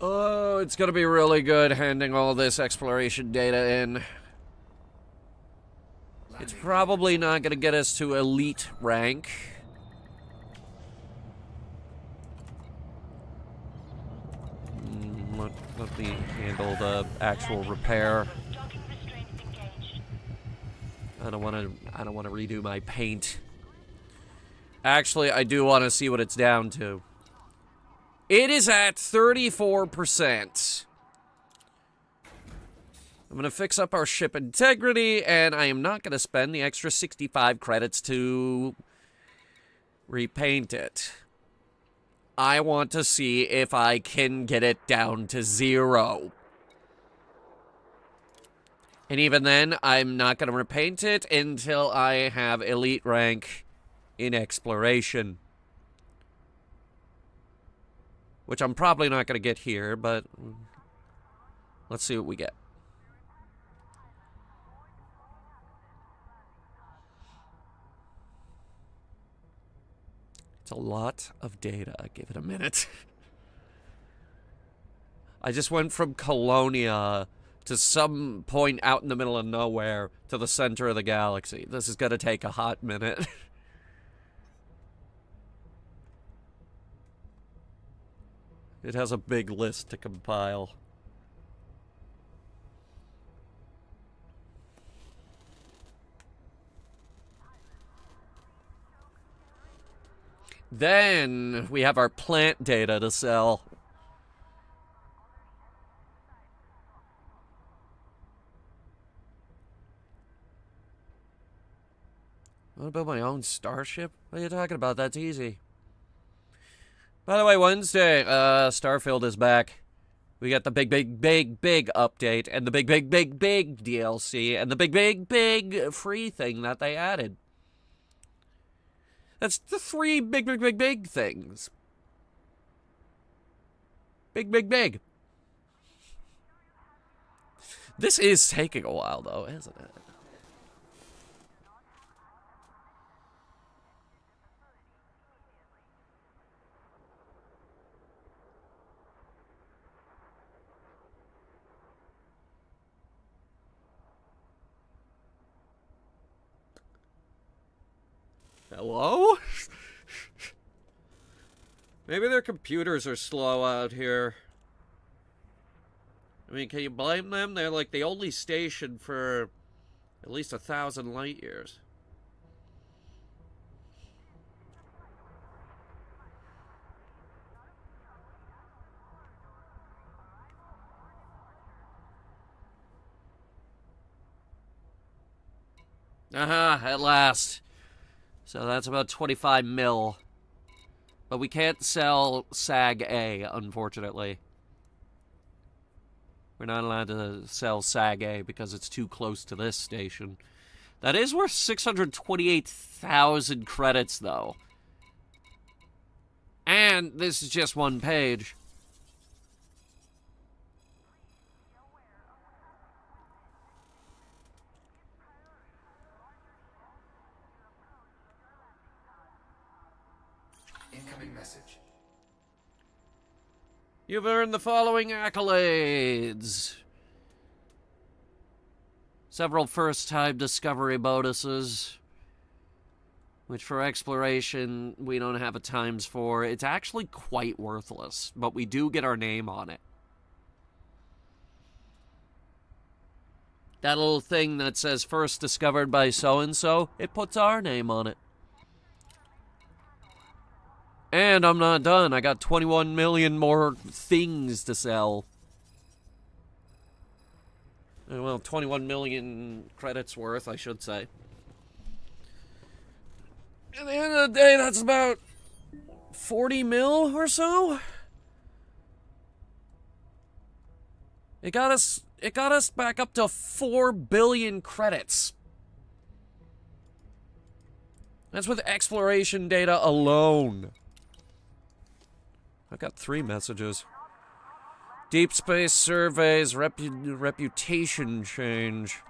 Oh, it's gonna be really good handing all this exploration data in. It's probably not gonna get us to elite rank. Let me handle the actual repair. I don't want to redo my paint. Actually, I do want to see what it's down to. It is at 34%. I'm going to fix up our ship integrity, and I am not going to spend the extra 65 credits to repaint it. I want to see if I can get it down to 0. And even then, I'm not going to repaint it until I have elite rank in exploration. Which I'm probably not going to get here, but let's see what we get. It's a lot of data. Give it a minute. I just went from Colonia to some point out in the middle of nowhere to the center of the galaxy. This is going to take a hot minute. It has a big list to compile. Then we have our plant data to sell. What about my own starship? What are you talking about? That's easy. By the way, Wednesday, Starfield is back. We got the big update, and the big DLC, and the big free thing that they added. That's the 3 big things. Big. This is taking a while, though, isn't it? Hello? Maybe their computers are slow out here. I mean, can you blame them? They're like the only station for at least 1,000 light years. Aha, at last. So that's about 25 mil. But we can't sell SAG-A, unfortunately. We're not allowed to sell SAG-A because it's too close to this station. That is worth 628,000 credits, though. And this is just one page. Incoming message. You've earned the following accolades. Several first-time discovery bonuses, which for exploration we don't have a times for. It's actually quite worthless, but we do get our name on it. That little thing that says first discovered by so-and-so, it puts our name on it. And I'm not done. I got 21 million more things to sell. Well, 21 million credits worth, I should say. At the end of the day, that's about 40 mil or so. It got us back up to 4 billion credits. That's with exploration data alone. I've got 3 messages. Deep space surveys, reputation change.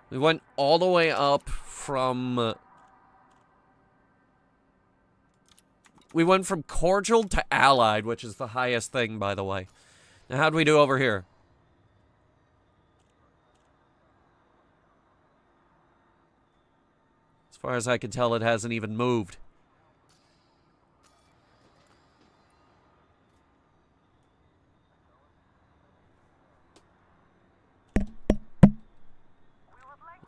We went all the way up from... we went from cordial to allied, which is the highest thing, by the way. Now, how'd we do over here? As far as I can tell, it hasn't even moved.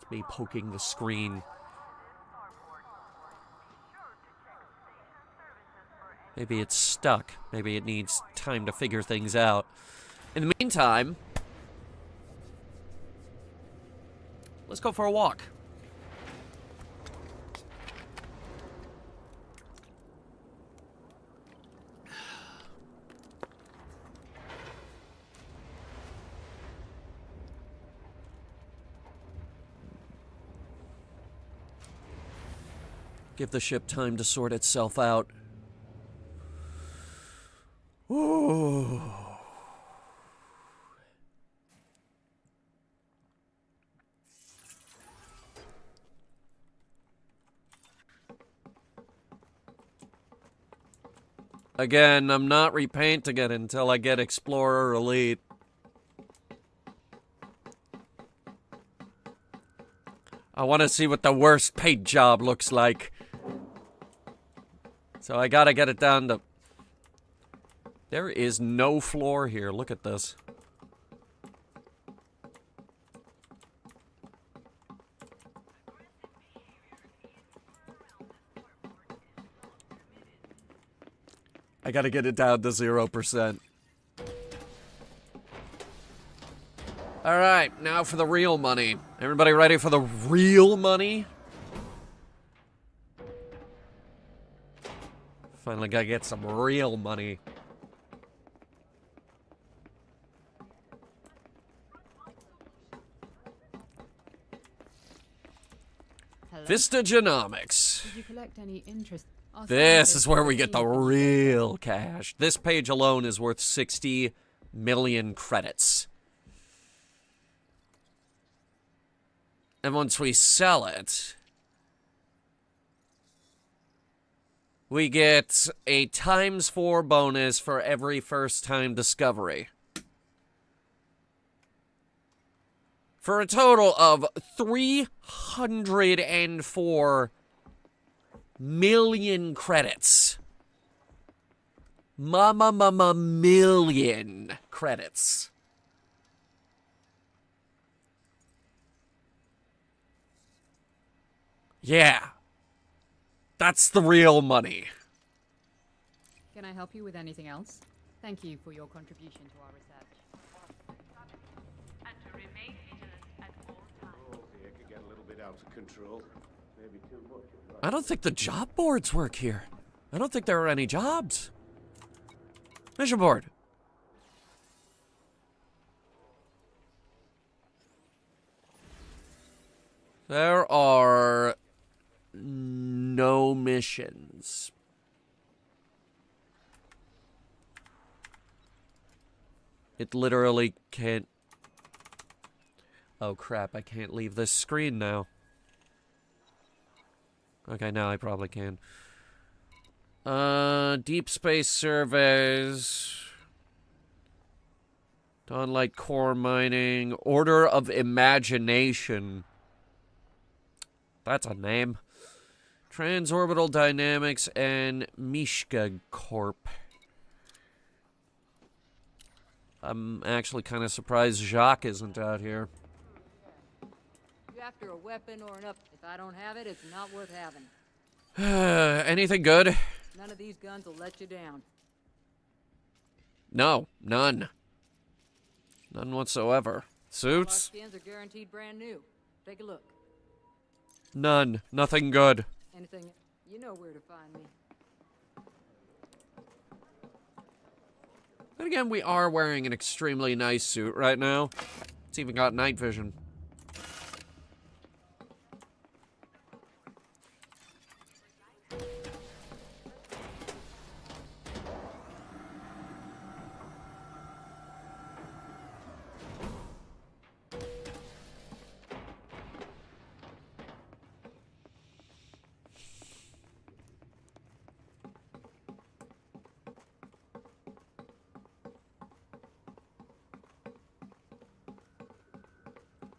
Me poking the screen. Maybe it's stuck. Maybe it needs time to figure things out. In the meantime, let's go for a walk. Give the ship time to sort itself out. Ooh. Again, I'm not repainting it until I get Explorer Elite. I want to see what the worst paint job looks like. So I gotta get it down to... There is no floor here. Look at this. I gotta get it down to 0%. Alright, now for the real money. Everybody ready for the real money? Finally gotta get some real money. Vista Genomics. Did you collect any interest? This is where we get the real cash. This page alone is worth 60 million credits. And once we sell it, we get a ×4 bonus for every first-time discovery. For a total of 304 million credits. Million credits. Yeah. That's the real money. Can I help you with anything else? Thank you for your contribution to our research. And to remain vigilant at all times. Oh, it could get a little bit out of control. Maybe too much. I don't think the job boards work here. I don't think there are any jobs. Mission board. There are no missions. It literally can't... Oh crap, I can't leave this screen now. Okay, now I probably can. Deep space surveys. Dawnlight core mining. Order of Imagination. That's a name. Transorbital Dynamics and Mishka Corp. I'm actually kind of surprised Jacques isn't out here. You after a weapon or an up? If I don't have it, it's not worth having. Anything good? None of these guns will let you down. No, none. None whatsoever. Our Suits? skins are guaranteed brand new. Take a look. None. Nothing good. Anything, you know where to find me. Then again, we are wearing an extremely nice suit right now. It's even got night vision.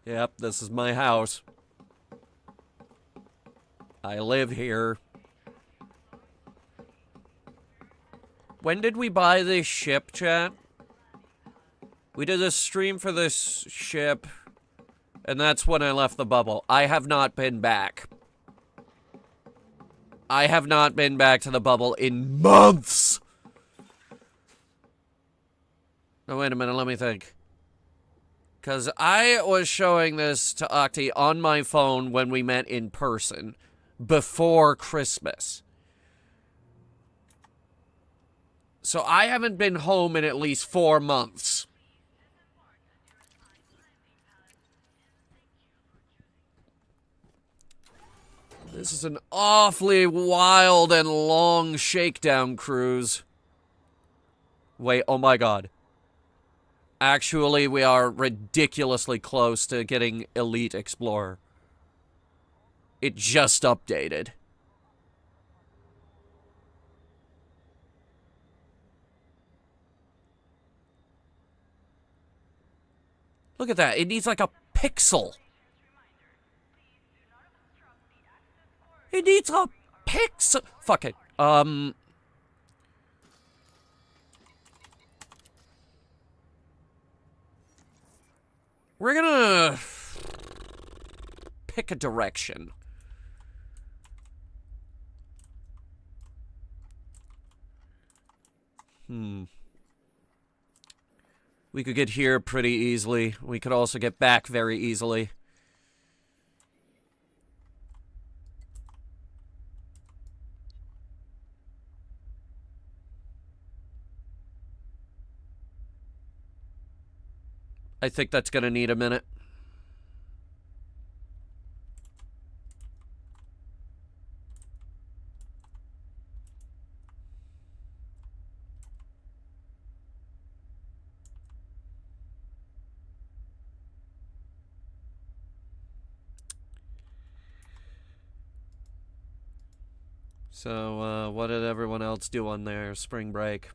Yep, this is my house. I live here. When did we buy this ship, chat? We did a stream for this ship, and that's when I left the bubble. I have not been back. I have not been back to the bubble in months! No, wait a minute, let me think. Because I was showing this to Octi on my phone when we met in person, before Christmas. So I haven't been home in at least 4 months. This is an awfully wild and long shakedown cruise. Wait, oh my god. Actually, we are ridiculously close to getting Elite Explorer. It just updated. Look at that. It needs like a pixel. It needs a pixel. Fuck it. We're gonna pick a direction. We could get here pretty easily. We could also get back very easily. I think that's gonna need a minute. So, what did everyone else do on their spring break?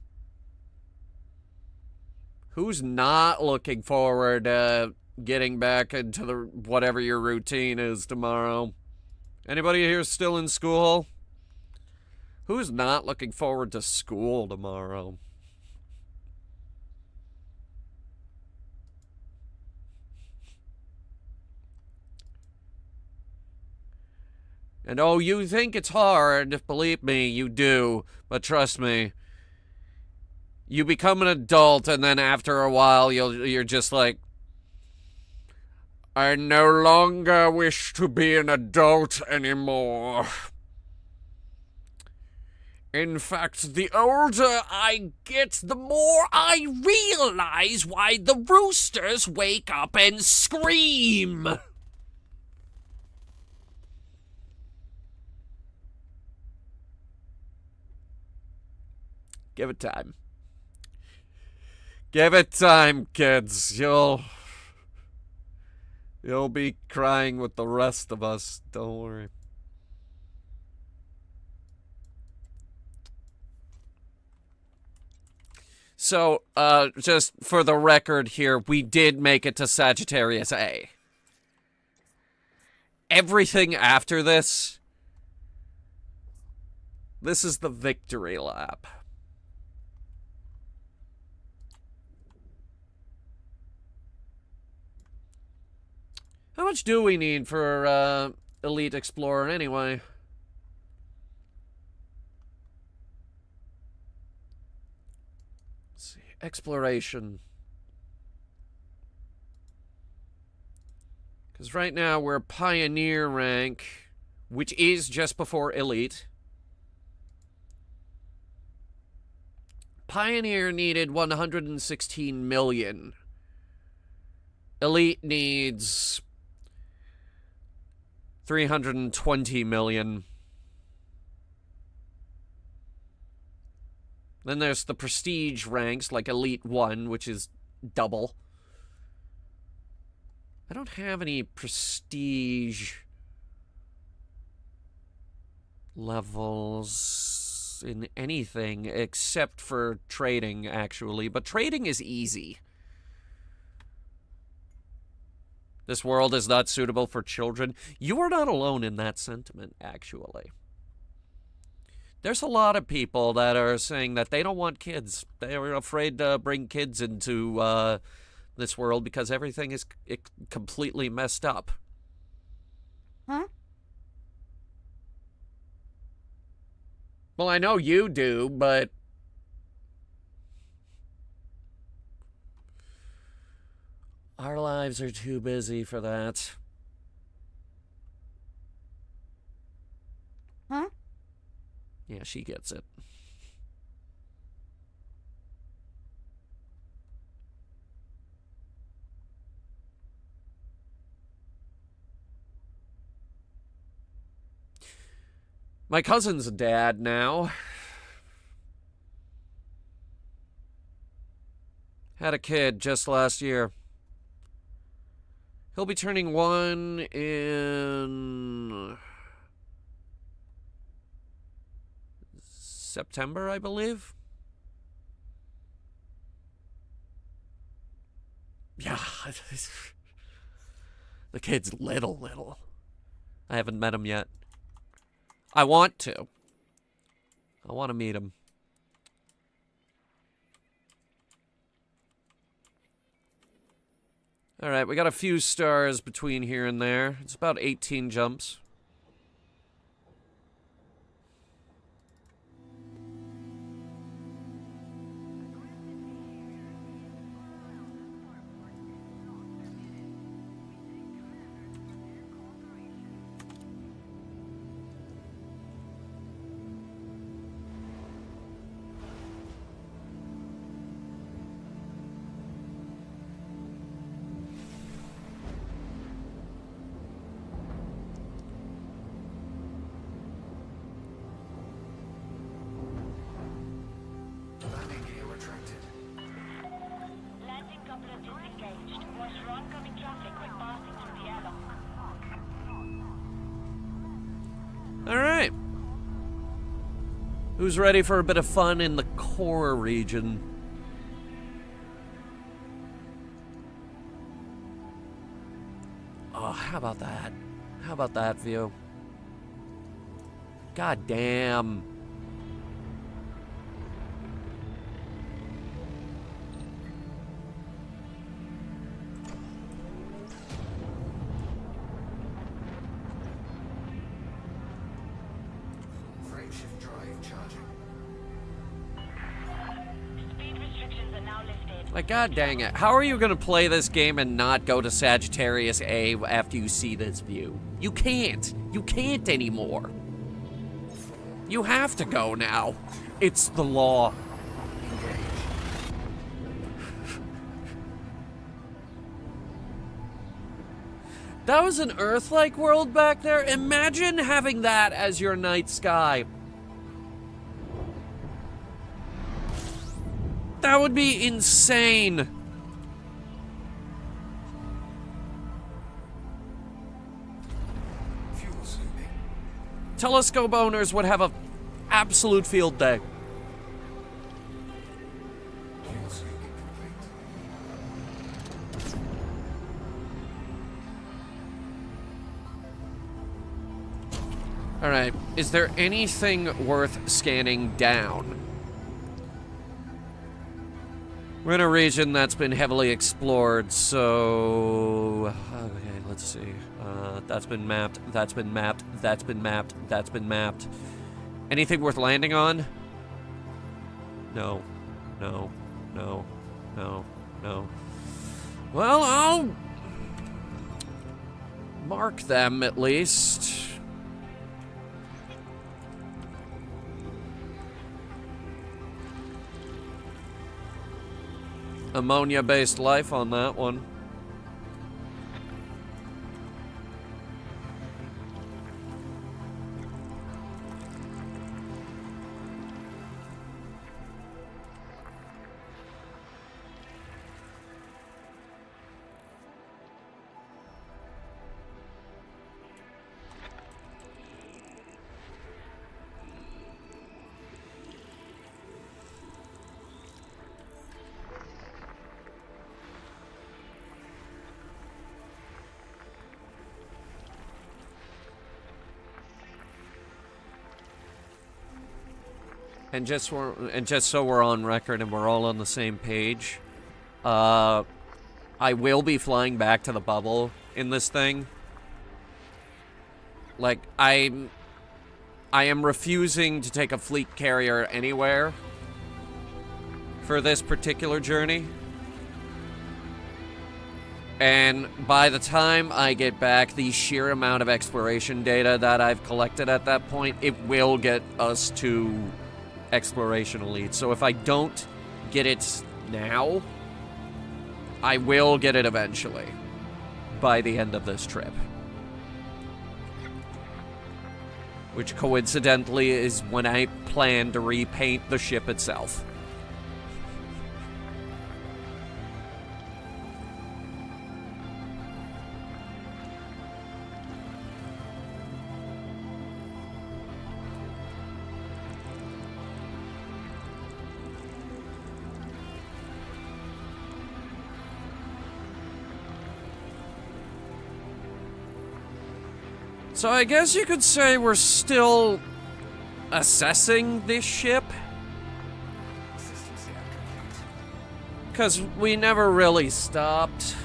Who's not looking forward to getting back into the whatever your routine is tomorrow? Anybody here still in school? Who's not looking forward to school tomorrow? And oh, you think it's hard. Believe me, you do. But trust me, you become an adult, and then after a while, you're just like, I no longer wish to be an adult anymore. In fact, the older I get, the more I realize why the roosters wake up and scream. Give it time. Give it time, kids. You'll be crying with the rest of us. Don't worry. So, just for the record here, we did make it to Sagittarius A. Everything after this is the victory lap. How much do we need for Elite Explorer anyway? Let's see. Exploration. Because right now we're Pioneer rank, which is just before Elite. Pioneer needed 116 million. Elite needs 320 million. Then there's the prestige ranks, like Elite 1, which is double. I don't have any prestige levels in anything except for trading, actually. But trading is easy. This world is not suitable for children. You are not alone in that sentiment, actually. There's a lot of people that are saying that they don't want kids. They are afraid to bring kids into this world because everything is completely messed up. Huh? Well, I know you do, but our lives are too busy for that. Huh? Yeah, she gets it. My cousin's a dad now. Had a kid just last year. He'll be turning 1 in September, I believe. Yeah. The kid's little. I haven't met him yet. I want to. I want to meet him. Alright, we got a few stars between here and there. It's about 18 jumps. Landing gear retracted. Landing coupler disengaged. Watch for oncoming traffic when passing through the airlock. Alright. Who's ready for a bit of fun in the core region? Oh, how about that? How about that view? God damn. Frameshift drive charging. Speed restrictions are now lifted. Like, god dang it. How are you gonna play this game and not go to Sagittarius A after you see this view? You can't. You can't anymore. You have to go now. It's the law. That was an Earth-like world back there. Imagine having that as your night sky. That would be insane. Fuel scooping. Telescope owners would have a absolute field day. Fuel scooping complete. All right, is there anything worth scanning down? We're in a region that's been heavily explored, so... Okay, let's see. That's been mapped, that's been mapped, that's been mapped, that's been mapped. Anything worth landing on? No. No. No. No. No. Well, I'll... mark them, at least. Ammonia-based life on that one. And just so we're on record and we're all on the same page, I will be flying back to the bubble in this thing. Like, I am refusing to take a fleet carrier anywhere for this particular journey. And by the time I get back, the sheer amount of exploration data that I've collected at that point, it will get us to exploration elite. So if I don't get it now, I will get it eventually by the end of this trip. Which coincidentally is when I plan to repaint the ship itself. So I guess you could say we're still assessing this ship. System scan complete. Because we never really stopped.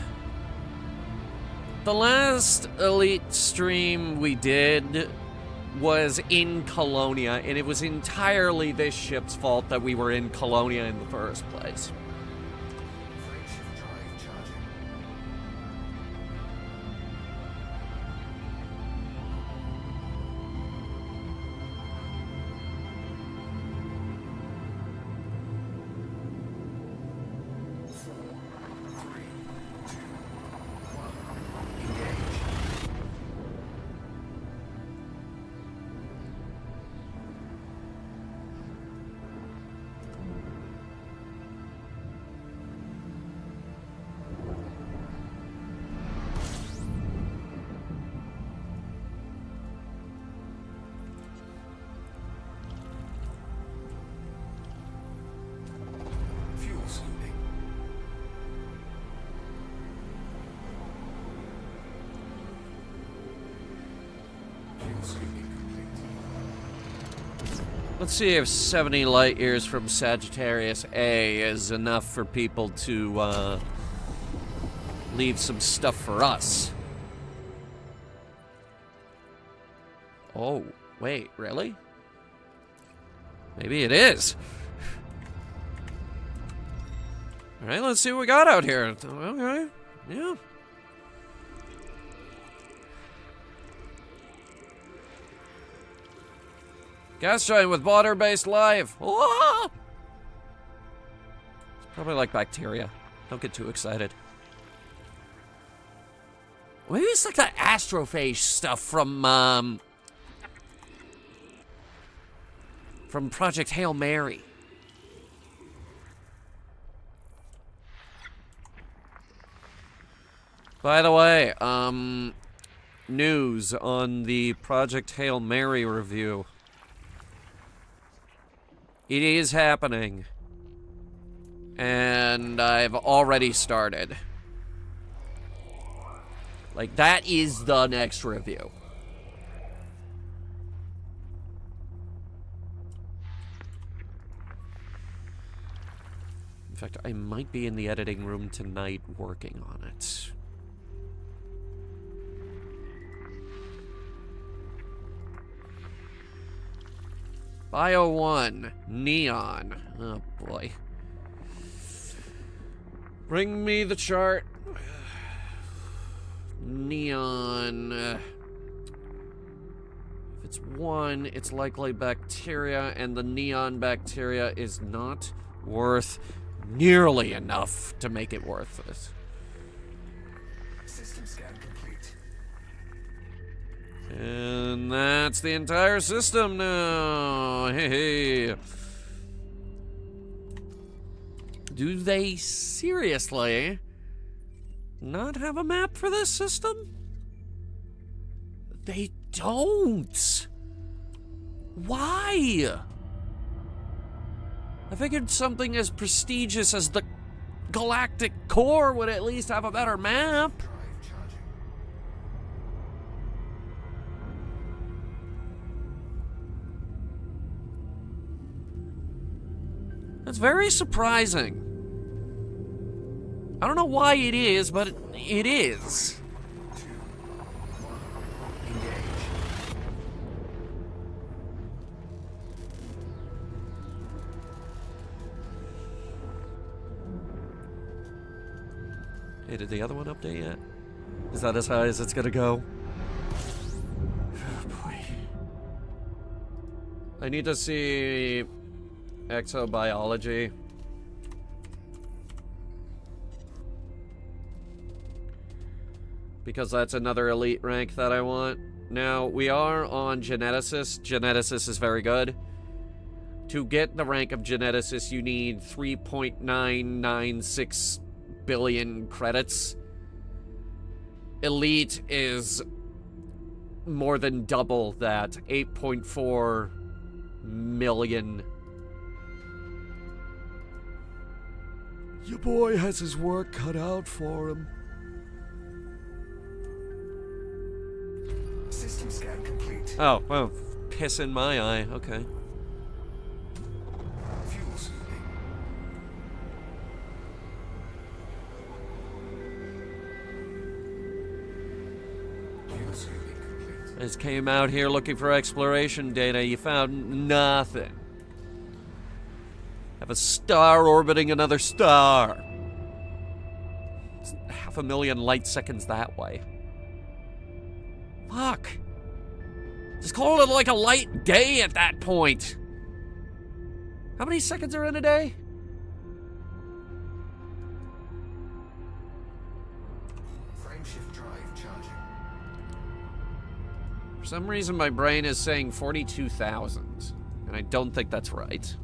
The last Elite stream we did was in Colonia, and it was entirely this ship's fault that we were in Colonia in the first place. Frameshift drive charging. Fuel scooping. Fuel scooping complete. Let's see if 70 light years from Sagittarius A is enough for people to leave some stuff for us. Oh, wait, really? Maybe it is. Alright, let's see what we got out here. Okay, yeah. Gas giant with water-based life. Oh! It's probably like bacteria. Don't get too excited. Maybe it's like that astrophage stuff from Project Hail Mary. By the way, news on the Project Hail Mary review. It is happening. And I've already started. Like, that is the next review. In fact, I might be in the editing room tonight working on it. Bio 1, Neon. Oh boy. Bring me the chart. Neon. If it's 1, it's likely bacteria, and the neon bacteria is not worth nearly enough to make it worth this. System scan complete. And that's the entire system now. Hey. Do they seriously not have a map for this system? They don't. Why? I figured something as prestigious as the galactic core would at least have a better map. Drive charging. That's very surprising. I don't know why it is, but it is. 2, 1, engage. Hey, did the other one update yet? Is that as high as it's gonna go? Oh boy. I need to see exobiology. because that's another elite rank that I want. Now, we are on Geneticist. Geneticist is very good. To get the rank of Geneticist, you need 3.996 billion credits. Elite is more than double that, 8.4 million. Your boy has his work cut out for him. System scan complete. Oh, well, piss in my eye. Okay. Fuel scooping. Fuel scooping complete. I just came out here looking for exploration data. You found nothing. Have a star orbiting another star. It's 500,000 light seconds that way. Fuck. Just call it like a light day at that point. How many seconds are in a day? Frameshift drive charging. For some reason, my brain is saying 42,000, and I don't think that's right.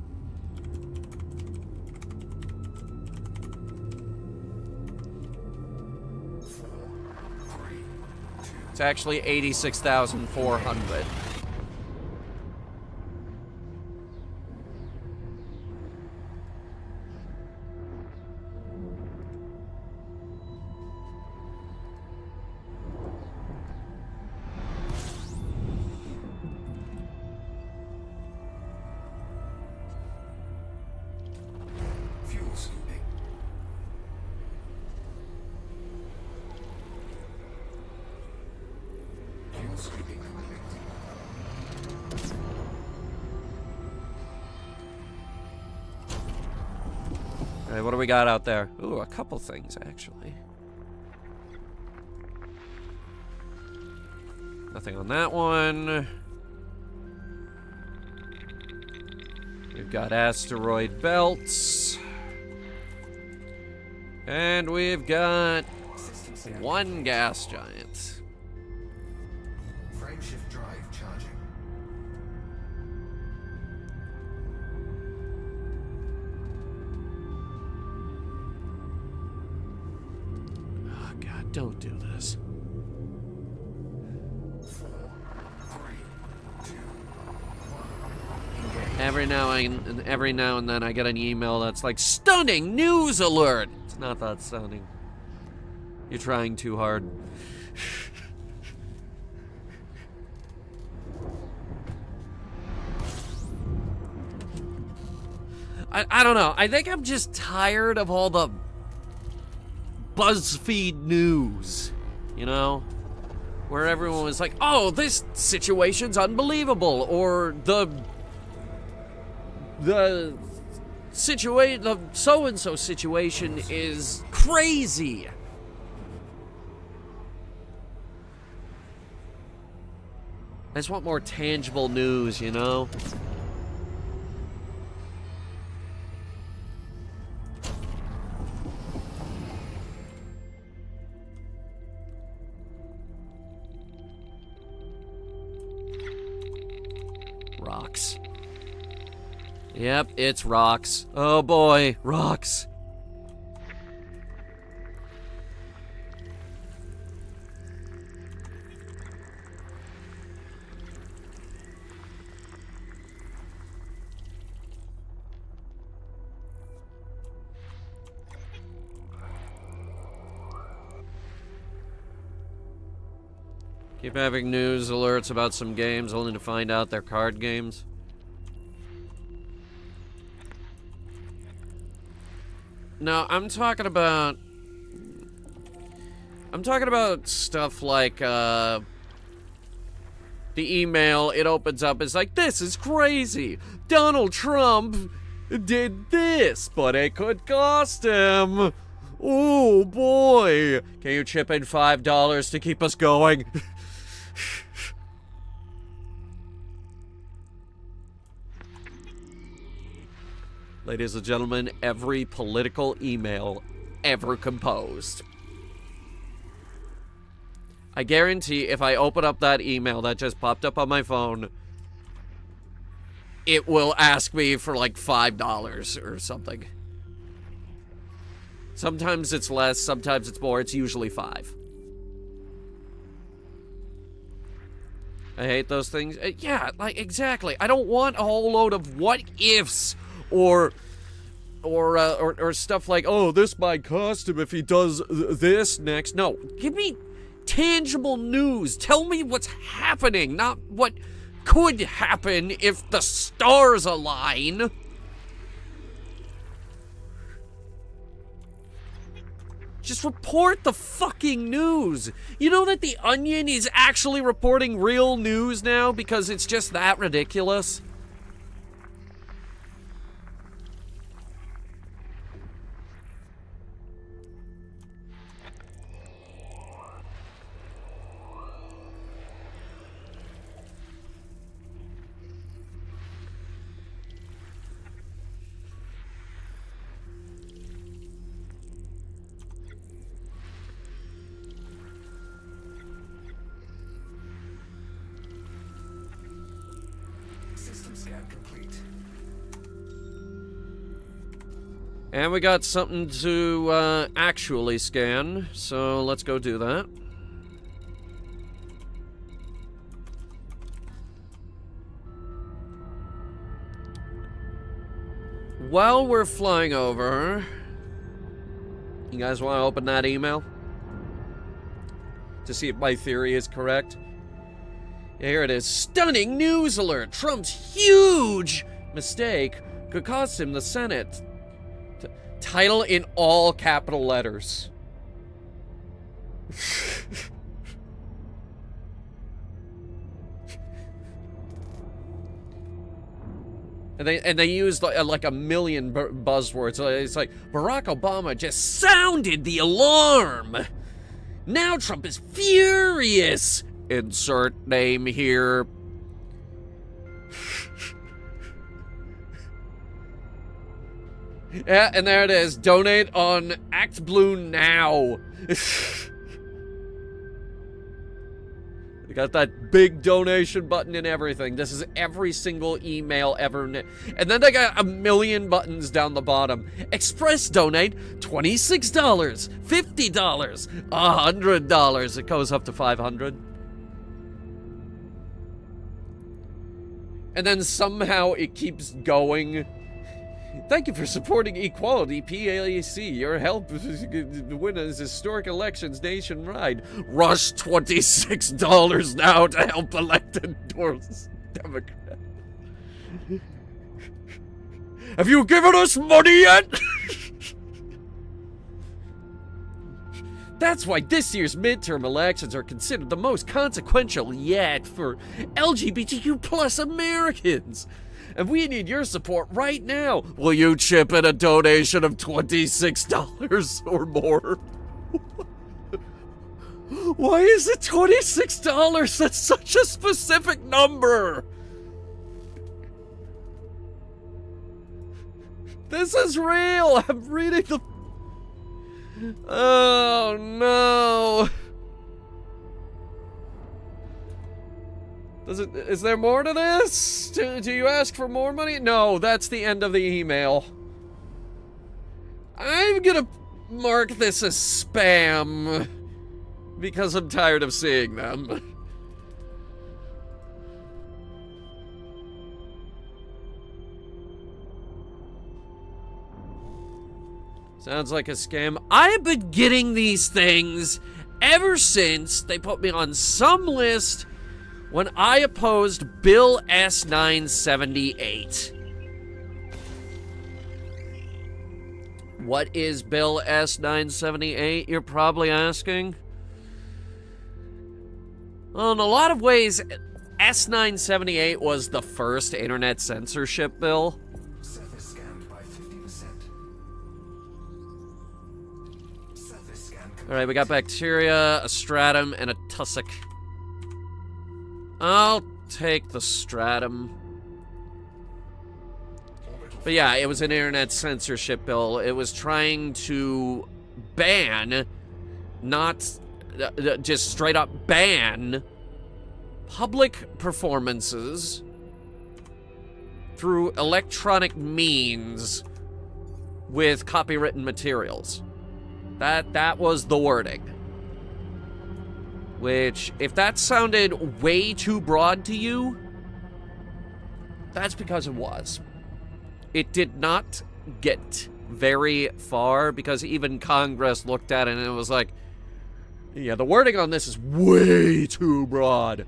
It's actually 86,400. Fuel scooping. Fuel scooping complete. All right, what do we got out there? Ooh, a couple things, actually. Nothing on that one. We've got asteroid belts. And we've got System scan. one gas giant. Frameshift drive charging. Oh, God, don't do this. 4, 3, 2, 1. Engage. Every now and then I get an email that's like, stunning news alert! It's not that stunning. You're trying too hard. I don't know. I think I'm just tired of all the BuzzFeed news, you know? Where everyone was like, oh, this situation's unbelievable, or the so-and-so situation is crazy. I just want more tangible news, you know? Rocks. Yep, it's rocks. Oh boy, rocks. Keep having news alerts about some games only to find out they're card games. No, I'm talking about stuff like the email it opens up is like, this is crazy. Donald Trump did this, but it could cost him. Oh boy. Can you chip in $5 to keep us going? Ladies and gentlemen, every political email ever composed. I guarantee if I open up that email that just popped up on my phone, it will ask me for like $5 or something. Sometimes it's less, sometimes it's more. It's usually 5. I hate those things. Yeah, like, exactly. I don't want a whole load of what ifs or stuff like, oh, this might cost him if he does this next. No, give me tangible news. Tell me what's happening, not what could happen if the stars align. Just report the fucking news. You know that The Onion is actually reporting real news now because it's just that ridiculous? System scan complete. And we got something to actually scan, so let's go do that. While we're flying over, you guys want to open that email? To see if my theory is correct? Yeah, here it is. Stunning news alert! Trump's huge mistake could cost him the Senate. Title in all capital letters. And they used like a million buzzwords. It's like, Barack Obama just sounded the alarm. Now Trump is furious. Insert name here. Yeah, and there it is. Donate on ActBlue now. They got that big donation button and everything. This is every single email ever. And then they got a million buttons down the bottom. Express donate, $26, $50, $100. It goes up to $500. And then somehow it keeps going. Thank you for supporting equality, PAC. Your help to win historic elections nationwide. Rush $26 now to help elect endorsed Democrat. Have you given us money yet? That's why this year's midterm elections are considered the most consequential yet for LGBTQ plus Americans. And we need your support right now. Will you chip in a donation of $26 or more? Why is it $26? That's such a specific number. This is real. I'm reading the... Oh, no. Is there more to this? Do you ask for more money? No, that's the end of the email. I'm gonna mark this as spam because I'm tired of seeing them. Sounds like a scam. I've been getting these things ever since they put me on some list when I opposed Bill S-978. What is Bill S-978, you're probably asking? Well, in a lot of ways, S-978 was the first internet censorship bill. Surface scanned by 50%. Surface scan complete. Alright, we got bacteria, a stratum, and a tussock. I'll take the stratum. But yeah, it was an internet censorship bill. It was trying to ban, not just straight up ban public performances through electronic means with copywritten materials. That was the wording. Which, if that sounded way too broad to you, that's because it was. It did not get very far, because even Congress looked at it and it was like, yeah, the wording on this is way too broad.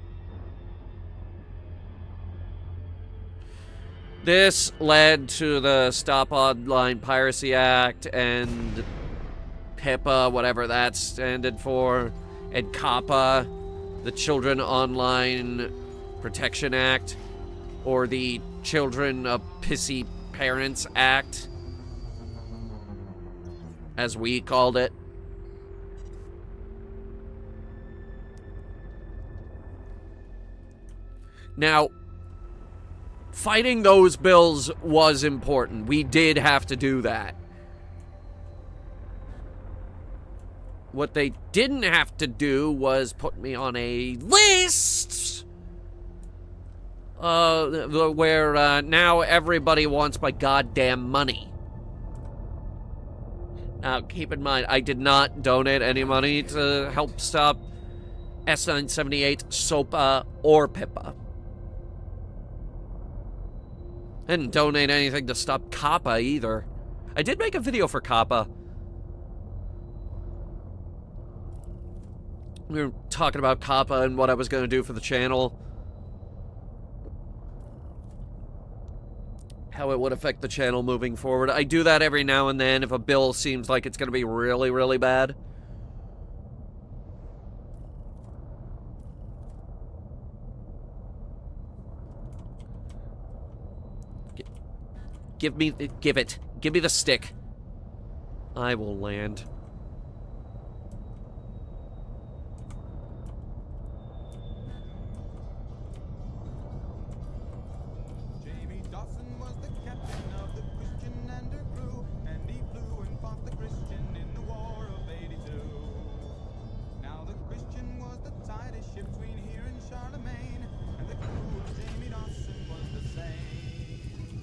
This led to the Stop Online Piracy Act and HIPAA, whatever that stood for, and COPPA, the Children Online Protection Act, or the Children of Pissy Parents Act, as we called it. Now, fighting those bills was important. We did have to do that. What they didn't have to do was put me on a list where now everybody wants my goddamn money. Now, keep in mind, I did not donate any money to help stop S978, SOPA, or PIPA. I didn't donate anything to stop COPPA either. I did make a video for COPPA. We were talking about COPPA and what I was going to do for the channel. How it would affect the channel moving forward. I do that every now and then if a bill seems like it's going to be really, really bad. Give me the stick. I will land. Jamie Dawson was the captain of the Christian and her crew, and he flew and fought the Christian in the War of '82. Now the Christian was the tightest ship between here and Charlemagne, and the crew of Jamie Dawson was the same.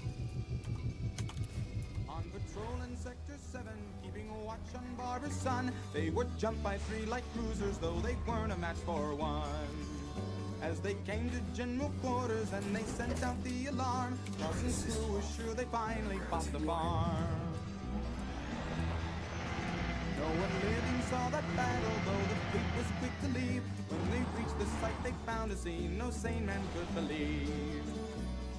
On patrol in Sector 7, keeping a watch on Barbara's son, they would jump by 3 like cruisers, though they weren't a match for 1. As they came to general quarters and they sent out the alarm, Dawson's crew was sure they finally bought the farm. No one living saw that battle, though the fleet was quick to leave. When they reached the site, they found a scene no sane man could believe.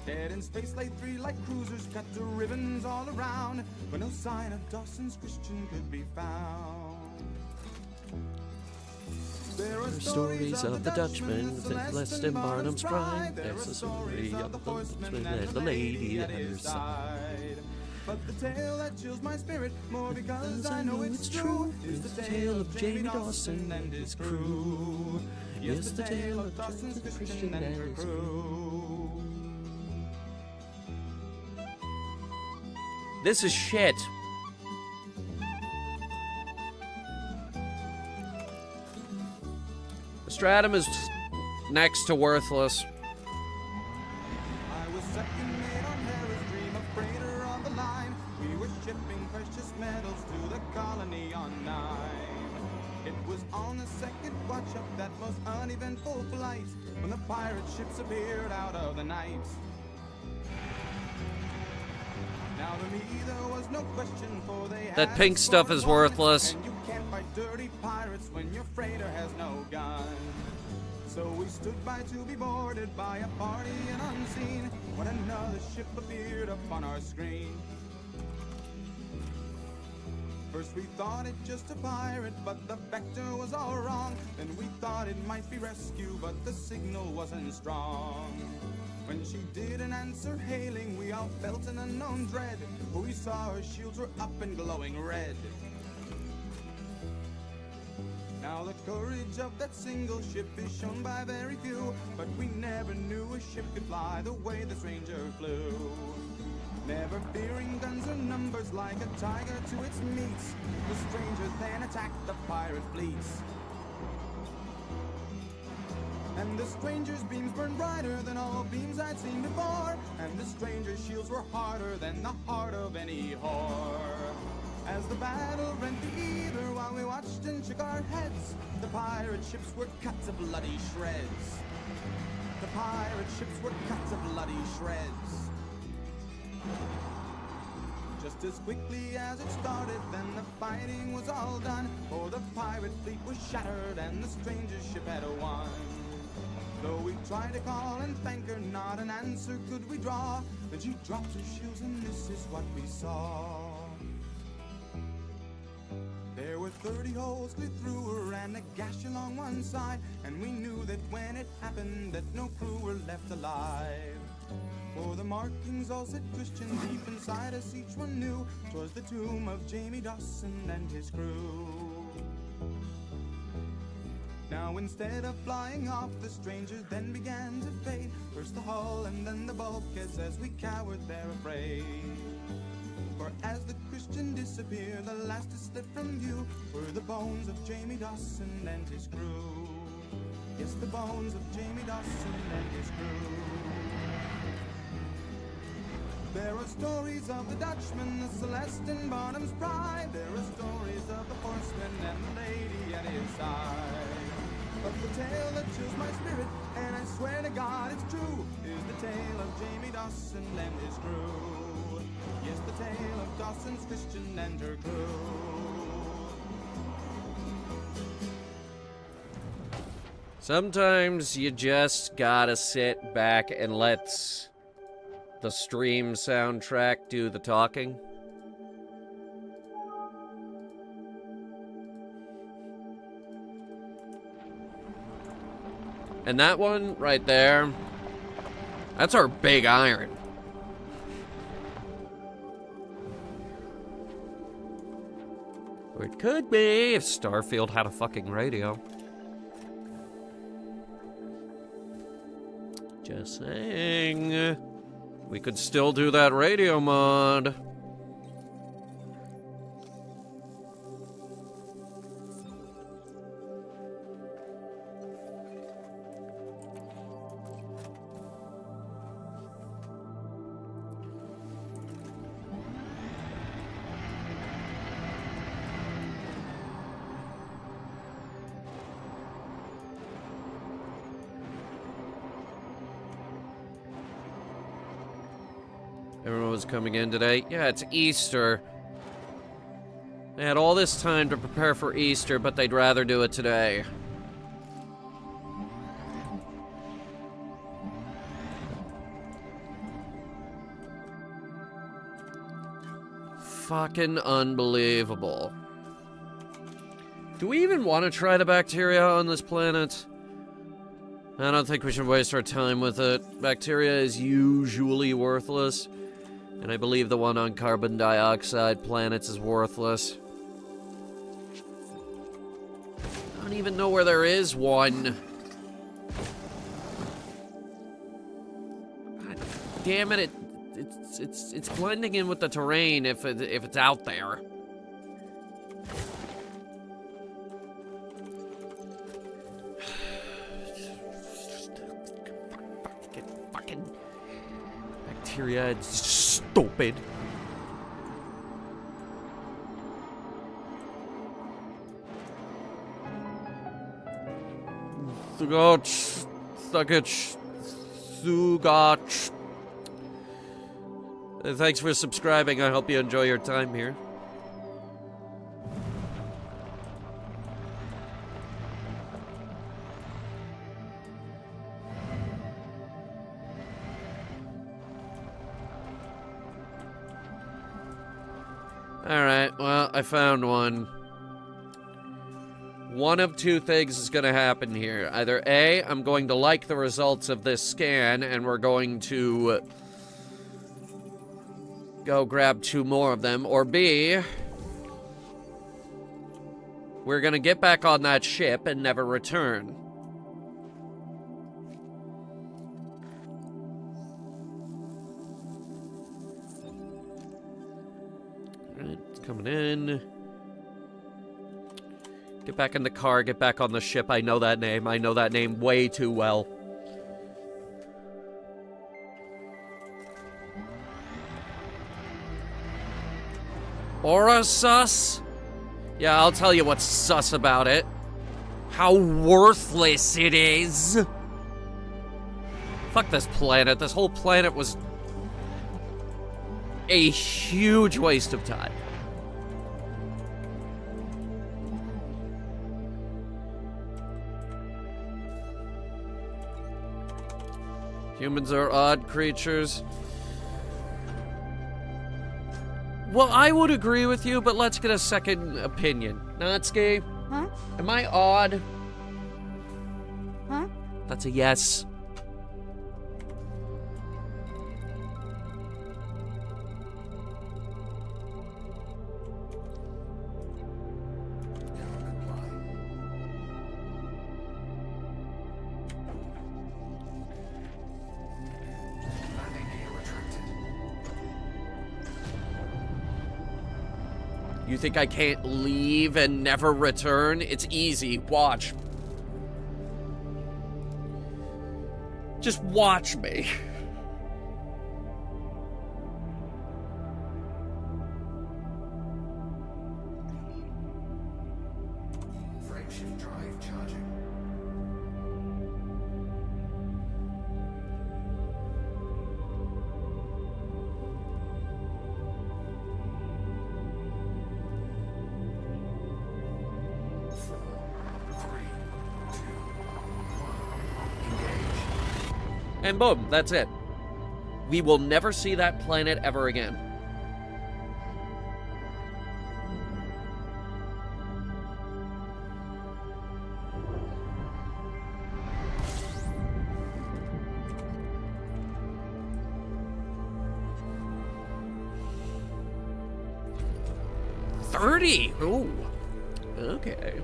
Dead in space lay 3 like cruisers, cut to ribbons all around, but no sign of Dawson's Christian could be found. There are stories of the Dutchman, Celeste and Barnum's Pride. There's a story of the Dutchman and the lady at her side. But the tale that chills my spirit more because I know it's true is the tale of Jamie Dawson and his crew. Yes, the tale of Dawson's Christian and her crew. This is shit. The Stratum is next to worthless. I was second mate on Harris' dream, a freighter on the line. We were shipping precious metals to the colony on 9. It was on the second watch of that most uneventful flight when the pirate ships appeared out of the night. Now to me there was no question, for they That had pink stuff is worthless. And you can't fight dirty pirates when your freighter has no gun. So we stood by to be boarded by a party and unseen when another ship appeared up on our screen. First we thought it just a pirate, but the vector was all wrong. Then we thought it might be rescue, but the signal wasn't strong. When she didn't answer hailing, we all felt an unknown dread, for we saw her shields were up and glowing red. Now the courage of that single ship is shown by very few, but we never knew a ship could fly the way the stranger flew. Never fearing guns or numbers, like a tiger to its meats, the stranger then attacked the pirate fleets. And the stranger's beams burned brighter than all beams I'd seen before, and the stranger's shields were harder than the heart of any whore. As the battle rent the ether while we watched and shook our heads, the pirate ships were cut to bloody shreds. The pirate ships were cut to bloody shreds. Just as quickly as it started, then the fighting was all done, for the pirate fleet was shattered and the stranger's ship had won. Though we tried to call and thank her, not an answer could we draw. Then she dropped her shields and this is what we saw. There were 30 holes clear through her and a gash along one side, and we knew that when it happened that no crew were left alive. For the markings all said Christian, deep inside us each one knew 'twas the tomb of Jamie Dawson and his crew. Now instead of flying off, the stranger then began to fade. First the hull and then the bulkheads as we cowered there afraid. For as the Christian disappeared, the last to slip from view were the bones of Jamie Dawson and his crew. Yes, the bones of Jamie Dawson and his crew. There are stories of the Dutchman, the Celeste and Barnum's pride. There are stories of the horseman and the lady at his side. But the tale that chills my spirit, and I swear to God it's true, is the tale of Jamie Dawson and his crew. Yes, the tale of Dawson's Christian and her crew. Sometimes you just gotta sit back and let the stream soundtrack do the talking. And that one right there, that's our big iron. Or it could be if Starfield had a fucking radio. Just saying. We could still do that radio mod. Everyone was coming in today. Yeah, it's Easter. They had all this time to prepare for Easter, but they'd rather do it today. Fucking unbelievable. Do we even want to try the bacteria on this planet? I don't think we should waste our time with it. Bacteria is usually worthless. And I believe the one on carbon dioxide planets is worthless. I don't even know where there is one. God damn it! It's blending in with the terrain if it's out there. Fucking bacteria. It's stupid. Sugach. Thanks for subscribing. I hope you enjoy your time here. Alright, well, I found one. One of two things is going to happen here. Either A, I'm going to like the results of this scan, and we're going to go grab 2 more of them. Or B, we're going to get back on that ship and never return. Alright, it's coming in. Get back in the car, get back on the ship. I know that name. I know that name way too well. Aura sus? Yeah, I'll tell you what's sus about it. How worthless it is. Fuck this planet. This whole planet was a huge waste of time. Humans are odd creatures. Well, I would agree with you, but let's get a second opinion. Natsuki? Huh? Am I odd? Huh? That's a yes. You think I can't leave and never return? It's easy. Watch. Just watch me. Frameshift drive charging. And boom, that's it. We will never see that planet ever again. $30. Ooh. Okay.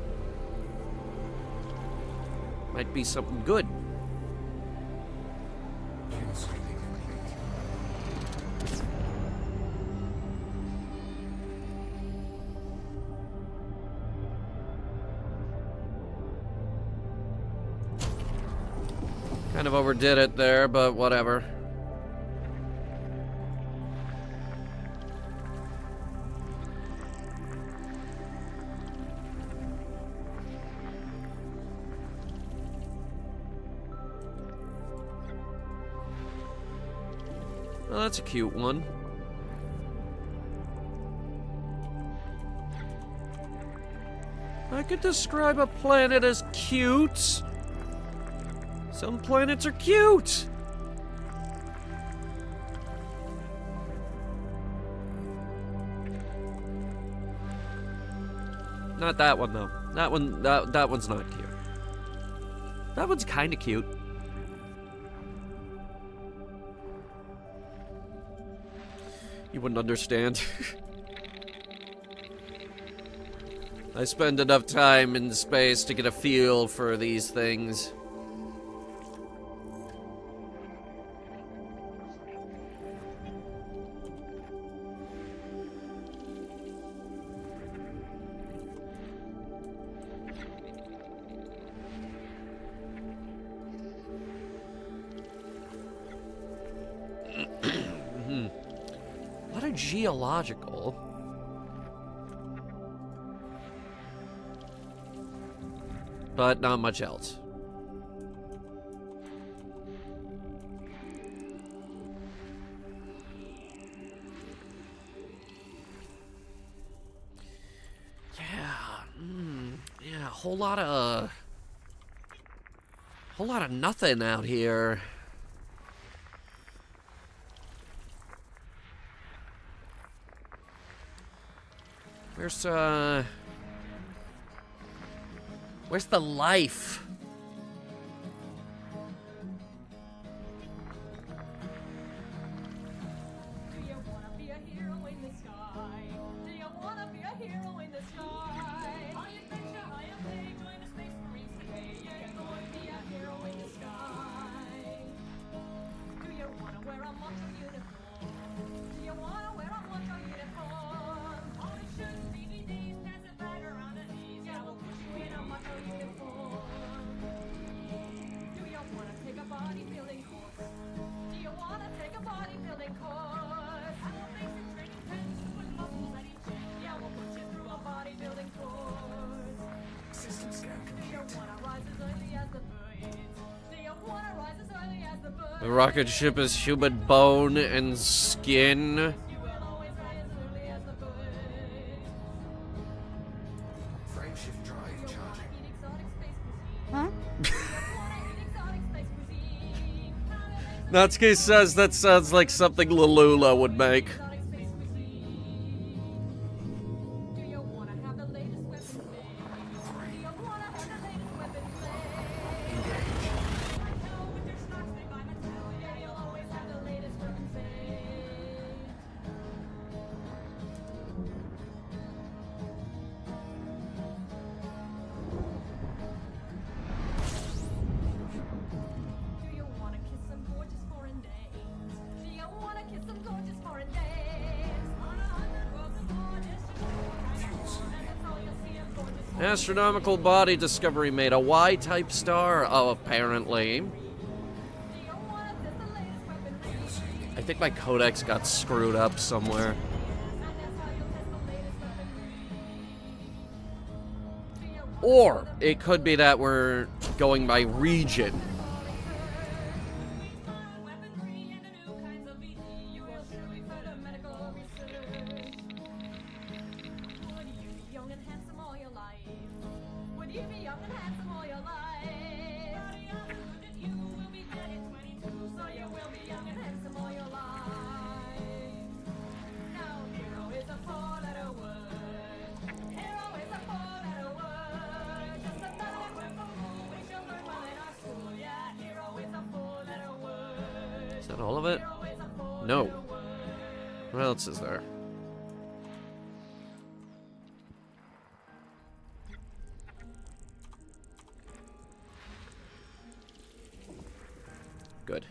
Might be something good. Kind of overdid it there, but whatever. Well, that's a cute one. I could describe a planet as cute. Some planets are cute. Not that one though. That one's not cute. That one's kind of cute. You wouldn't understand. I spend enough time in space to get a feel for these things. A lot of geological. But not much else. Yeah, a whole lot of nothing out here. Where's the life? Do you wanna be a hero in the sky? Do you wanna be a hero in the sky? High adventure, high play, join the Space Marines today. You're going to be a hero in the sky. Do you wanna wear a macho uniform? Do you wanna wear a macho uniform? All shoes, DVDs, pass it right around the knees. Yeah, we'll put you bodybuilding course. I will face it training tensions with muscles at each end. Yeah, we'll put you through a bodybuilding course. System scan Do you complete. wanna rise as early as the birds? Do you wanna rise as early as the birds? The rocket ship is human bone and skin. You will always rise as early as the birds. Frameshift drive You wanna charging. eat exotic space cuisine? Huh? You wanna eat exotic space cuisine? Natsuki says that sounds like something Lalula would make. Exotic space cuisine. Do you wanna have the latest weapons made? Do you wanna have the latest weapons made? Engage. I know with your snarks made by Mattel, yeah, you'll always have the latest weapons made. Do you wanna kiss some gorgeous foreign dames? Do you wanna kiss some gorgeous foreign dames? On 100 worlds of gorgeous, and that's all you'll see of gorgeous foreign Astronomical body discovery made a Y-type star, apparently. dames. Do you wanna test the latest weapon made? I think my codex got screwed up somewhere. And that's how you'll test the latest weapon made. Do you wanna Or it could be that we're going by region. weaponry and the new kinds of VD? You will surely further medical research. Would you be young and handsome all your life? Would you be young and handsome all your life? You will be dead at 22, so you will be young and handsome all your life. Now, hero is a four-letter word. Hero is a four-letter word. Just another word for who we shall learn well in our school. Yeah, hero is a four-letter word. Is that all of it? Hero is a four-letter No. word. What else is there? Good.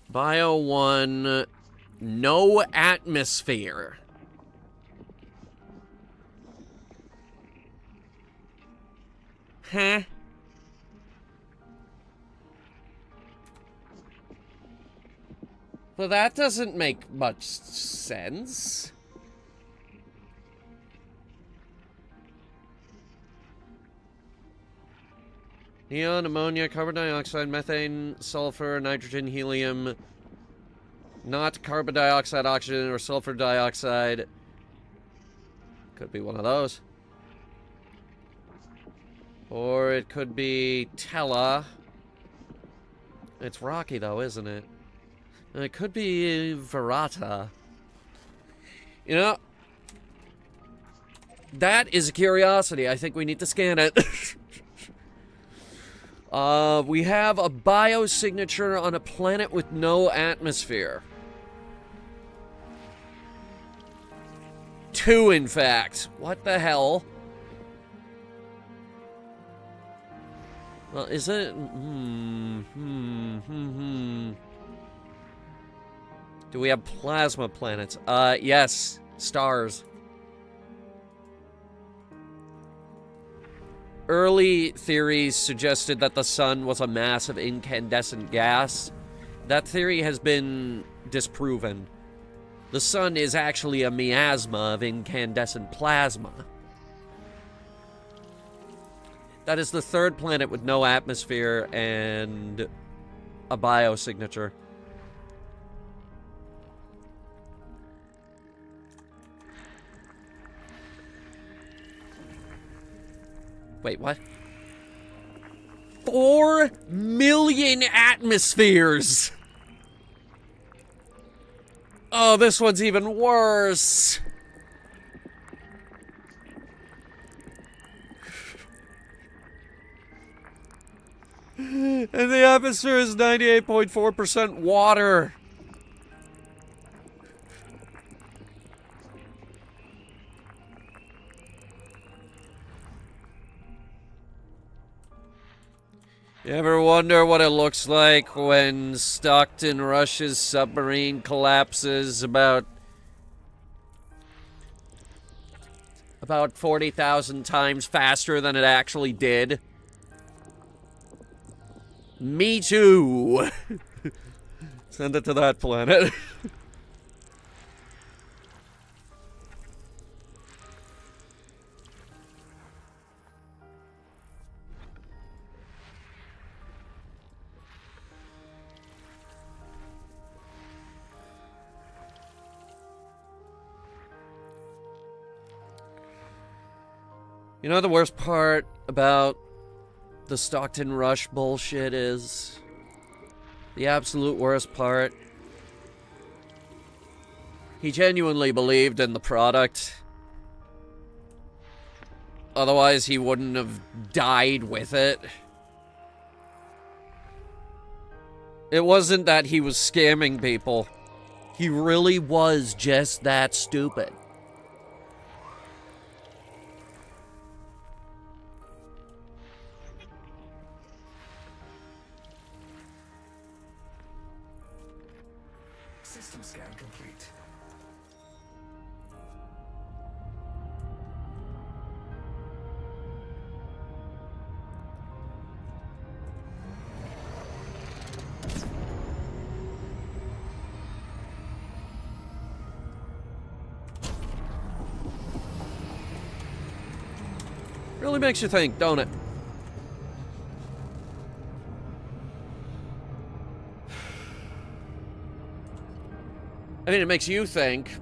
Bio 1, no atmosphere. Huh? Well, that doesn't make much sense. Neon, ammonia, carbon dioxide, methane, sulfur, nitrogen, helium. Not carbon dioxide, oxygen, or sulfur dioxide. Could be one of those. Or it could be Tella. It's rocky though, isn't it? And it could be Verata. You know, that is a curiosity. I think we need to scan it. We have a biosignature on a planet with no atmosphere. 2, in fact. What the hell? Well, is it? Do we have plasma planets? Yes. Stars. Early theories suggested that the sun was a mass of incandescent gas. That theory has been disproven. The sun is actually a miasma of incandescent plasma. That is the 3rd planet with no atmosphere and a biosignature. Wait, what? 4 million atmospheres! Oh, this one's even worse! And the atmosphere is 98.4% water. You ever wonder what it looks like when Stockton Rush's submarine collapses about 40,000 times faster than it actually did? Me too. Send it to that planet. You know the worst part about the Stockton Rush bullshit is? The absolute worst part? He genuinely believed in the product. Otherwise, he wouldn't have died with it. It wasn't that he was scamming people. He really was just that stupid. System scan complete. Really makes you think, don't it? I mean, it makes you think,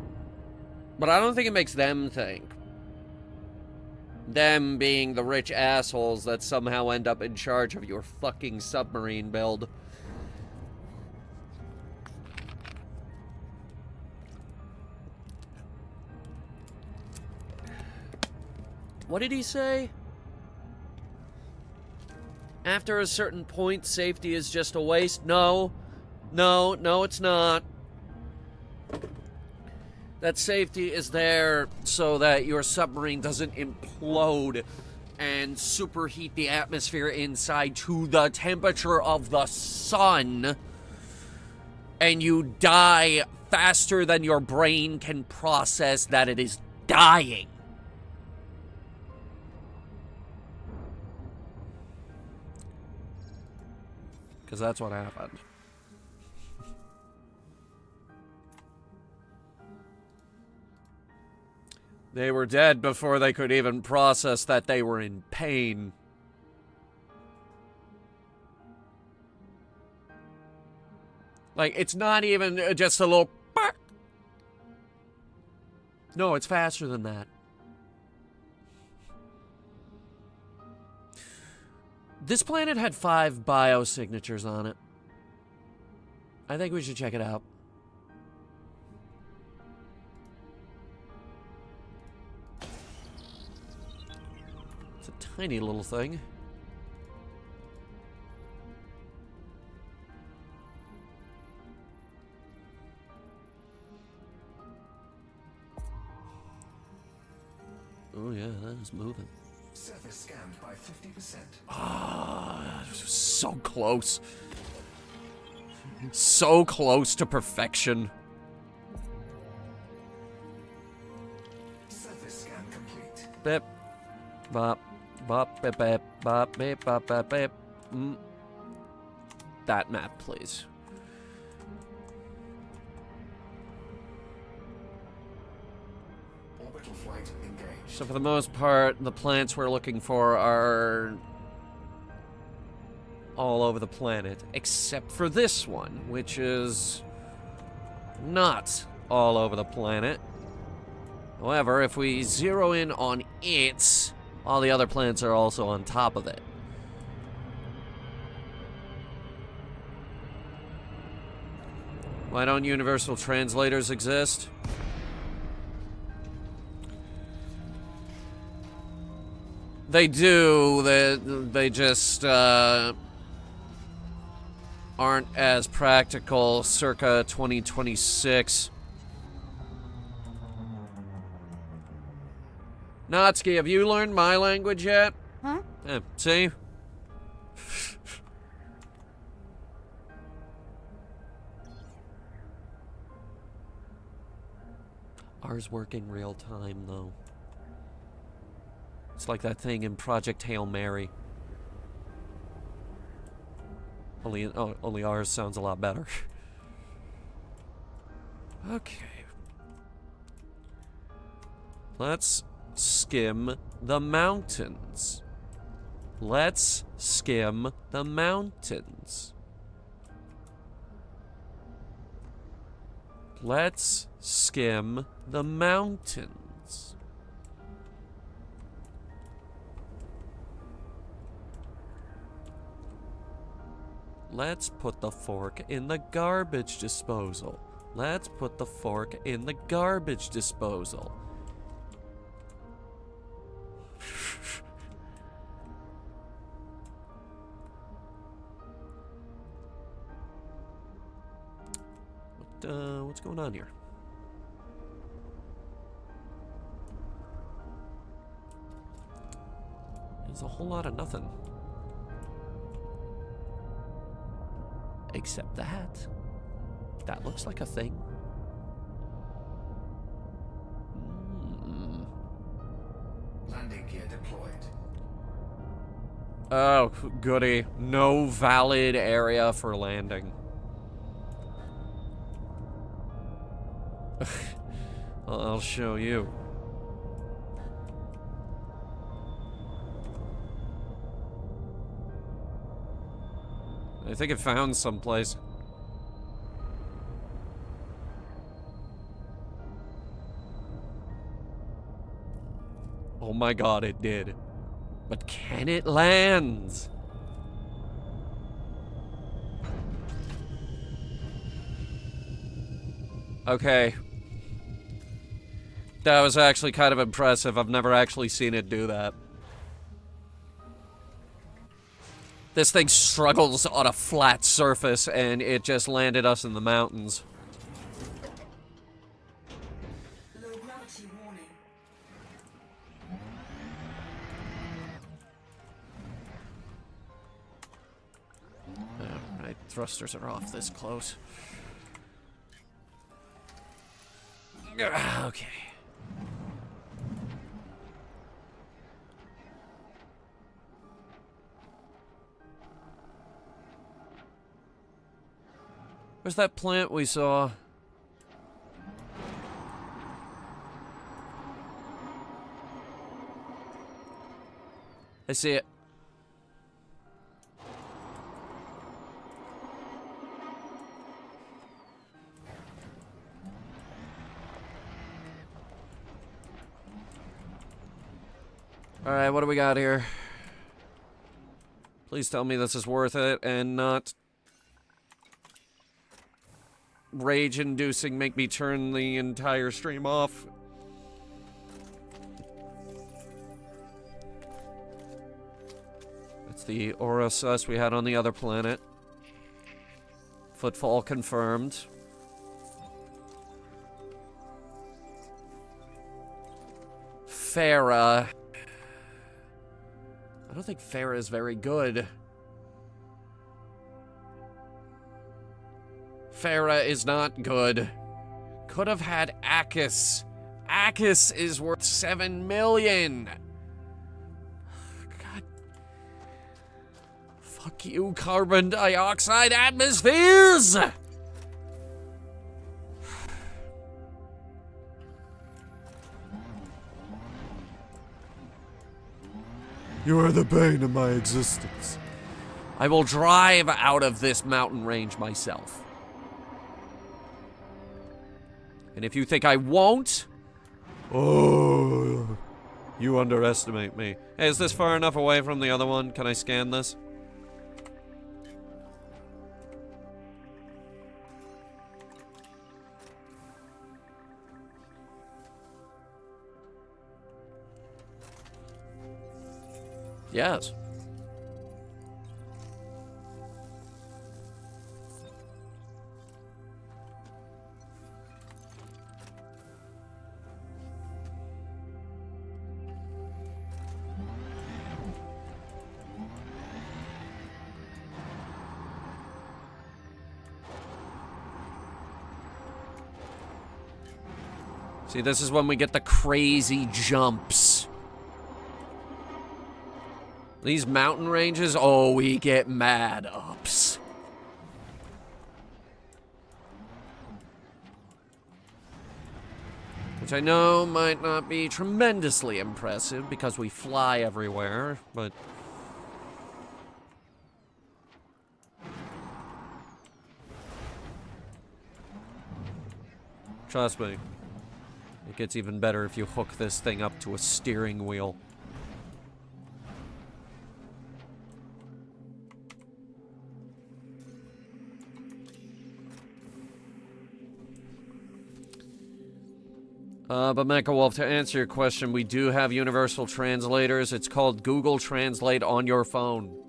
but I don't think it makes them think. Them being the rich assholes that somehow end up in charge of your fucking submarine build. What did he say? After a certain point, safety is just a waste? No, it's not. That safety is there so that your submarine doesn't implode and superheat the atmosphere inside to the temperature of the sun, and you die faster than your brain can process that it is dying. Because that's what happened. They were dead before they could even process that they were in pain. Like, it's not even just a little... bark. No, it's faster than that. This planet had 5 biosignatures on it. I think we should check it out. It's a tiny little thing. Oh yeah, that is moving. Surface scanned by 50%. Ah, so close. So close to perfection. Surface scan complete. Bip. Bop. Bop. Bip. Bip. Bop. Bip. Bop. Bop. Bip. That map, please. Orbital flight engaged. So for the most part, the plants we're looking for are all over the planet, except for this one, which is not all over the planet. However, if we zero in on it, all the other planets are also on top of it. Why don't universal translators exist? They do. They just aren't as practical circa 2026. Natsuki, have you learned my language yet? Huh? See? Ours working real time, though. It's like that thing in Project Hail Mary. Only ours sounds a lot better. Okay. Let's skim the mountains. Let's skim the mountains. Let's skim the mountains. Let's put the fork in the garbage disposal. Let's put the fork in the garbage disposal. What's going on here? There's a whole lot of nothing. Except that. That looks like a thing. Landing gear deployed. Oh, goody. No valid area for landing. I'll show you. I think it found someplace. Oh my god, it did. But can it land? Okay. That was actually kind of impressive. I've never actually seen it do that. This thing struggles on a flat surface, and it just landed us in the mountains. Low gravity warning. Alright, thrusters are off this close. Okay. Where's that plant we saw? I see it. Alright, what do we got here? Please tell me this is worth it and not rage-inducing, make me turn the entire stream off. That's the aura sus we had on the other planet. Footfall confirmed. Farah. I don't think Farah is very good. Farah is not good. Could have had Akis. Akis is worth 7 million. God. Fuck you, carbon dioxide atmospheres! You are the bane of my existence. I will drive out of this mountain range myself. And if you think I won't, oh, you underestimate me. Hey, is this far enough away from the other one? Can I scan this? Yes. See, this is when we get the crazy jumps. These mountain ranges, oh, we get mad ups. Which I know might not be tremendously impressive because we fly everywhere, but... Trust me, it gets even better if you hook this thing up to a steering wheel. But Mecha Wolf, to answer your question, we do have universal translators. It's called Google Translate on your phone.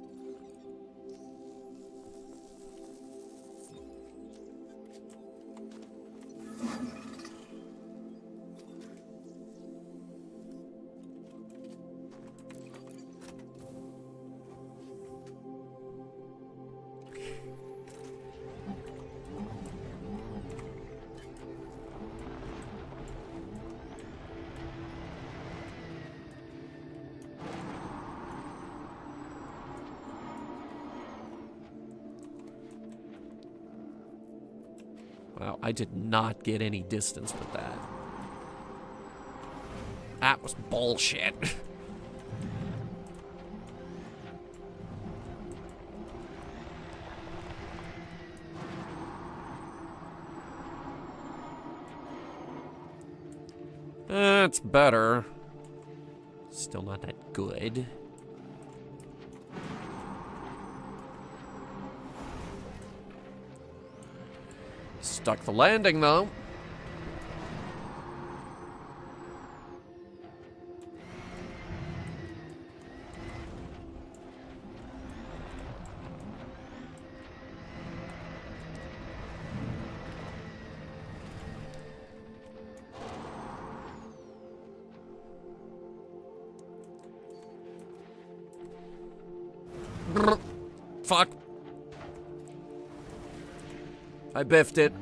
Wow, I did not get any distance with that. That was bullshit. That's better. Still not that good. Stuck the landing, though. Brr. Fuck. I biffed it.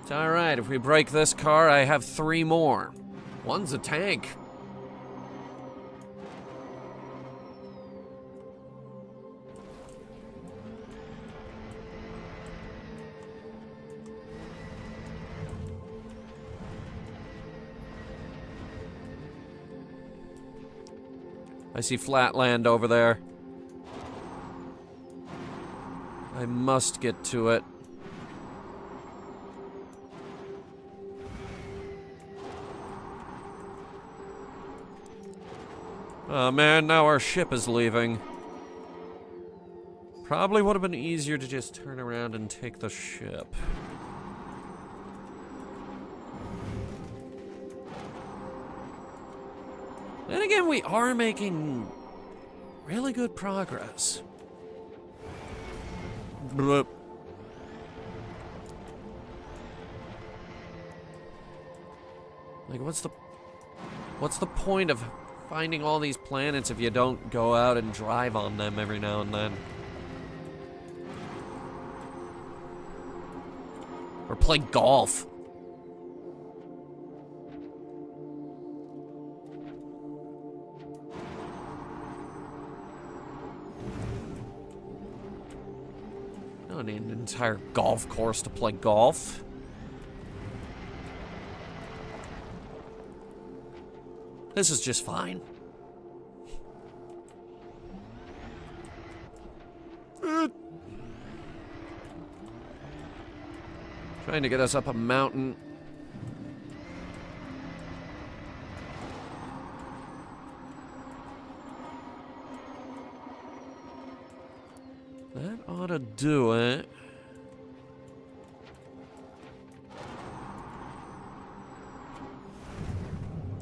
It's alright, if we break this car, I have 3 more. One's a tank. I see flatland over there. I must get to it. Oh man, now our ship is leaving. Probably would have been easier to just turn around and take the ship. Then again, we are making really good progress. Bloop. Like, what's the point of finding all these planets if you don't go out and drive on them every now and then? Or play golf. I don't need an entire golf course to play golf. This is just fine. Trying to get us up a mountain. That ought to do it.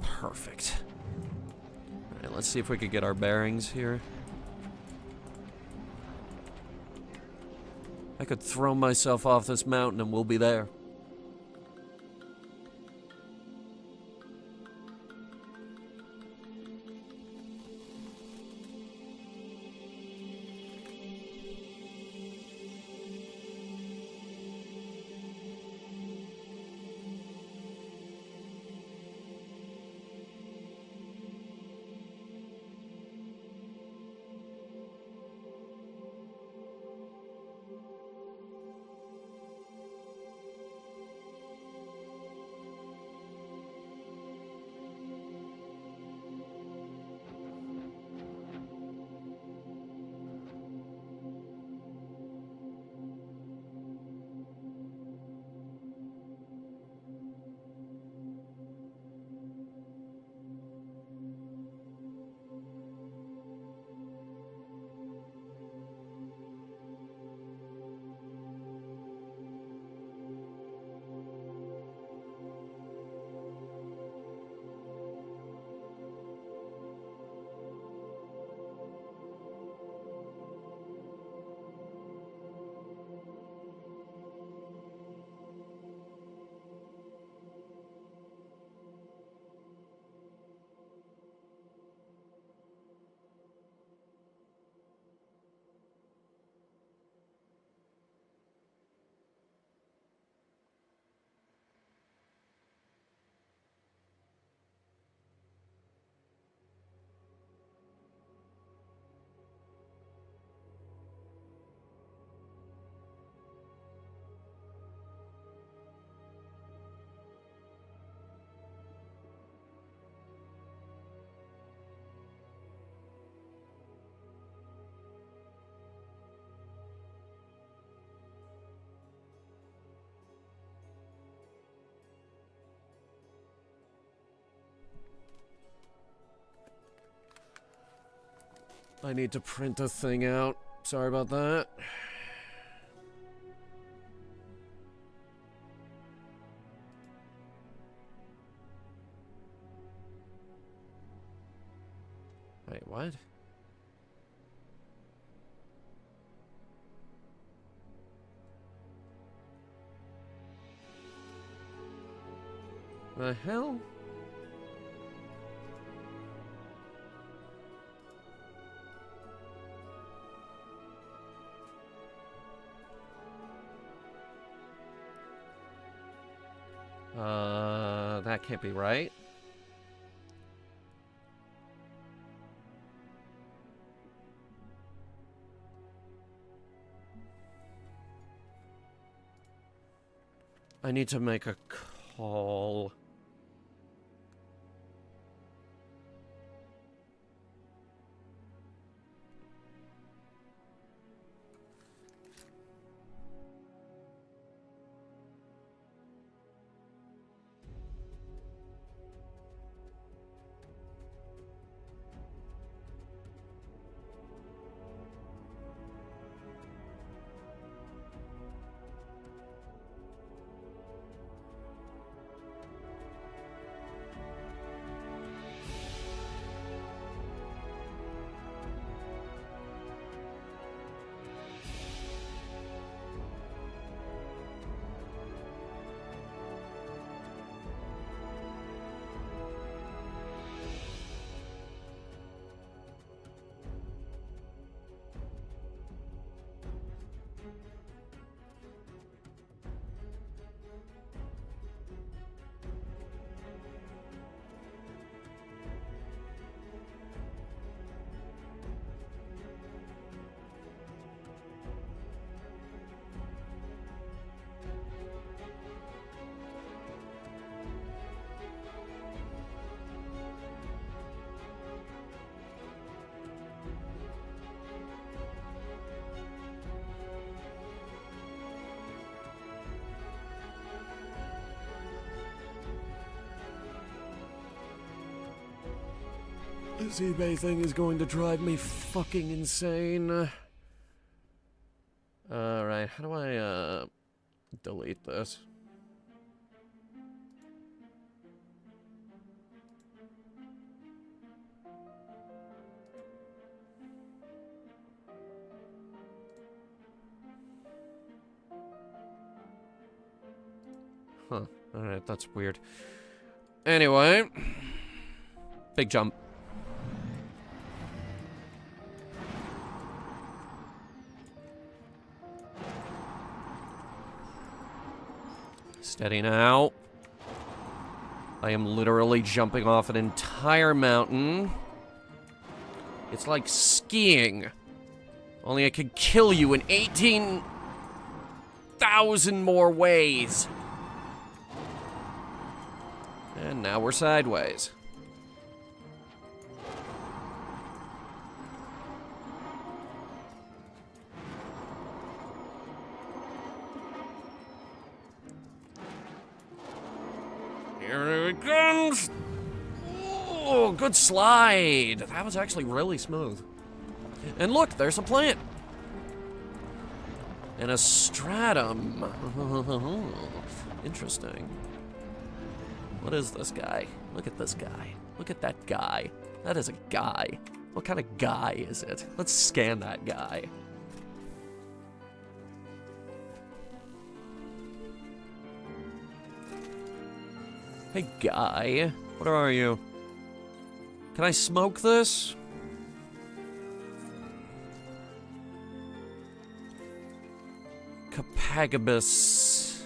Perfect. Alright, let's see if we could get our bearings here. I could throw myself off this mountain and we'll be there. I need to print a thing out. Sorry about that. Wait, what? The hell? That can't be right. I need to make a call. This eBay thing is going to drive me fucking insane. Alright, how do I, delete this? Huh, alright, that's weird. Anyway, big jump. Steady now. I am literally jumping off an entire mountain. It's like skiing. Only I could kill you in 18,000 more ways. And now we're sideways. Here it comes! Oh, good slide! That was actually really smooth. And look, there's a plant! And a stratum. Interesting. What is this guy? Look at this guy. Look at that guy. That is a guy. What kind of guy is it? Let's scan that guy. Hey, guy. What are you? Can I smoke this? Capagabus.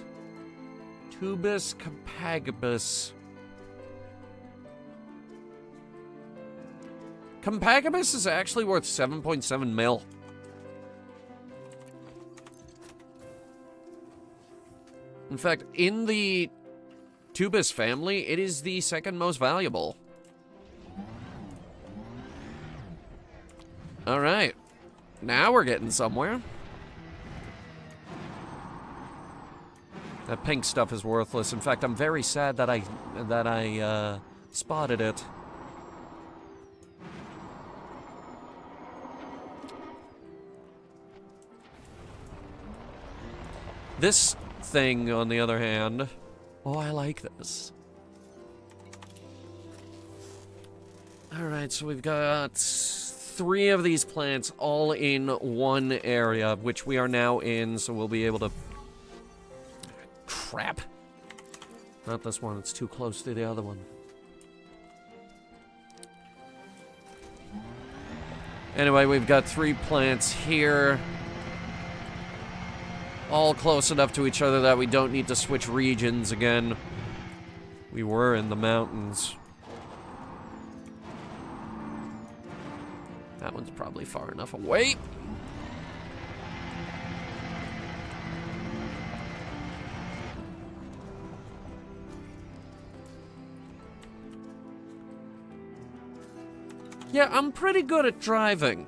Tubus Capagabus. Compagabus is actually worth 7.7 mil. In fact, in the Tubus family, it is the second most valuable. Alright. Now we're getting somewhere. That pink stuff is worthless. In fact, I'm very sad that I spotted it. This thing, on the other hand... Oh, I like this. Alright, so we've got 3 of these plants all in one area, which we are now in, so we'll be able to... Crap. Not this one, it's too close to the other one. Anyway, we've got 3 plants here. All close enough to each other that we don't need to switch regions again. We were in the mountains. That one's probably far enough away. Yeah, I'm pretty good at driving.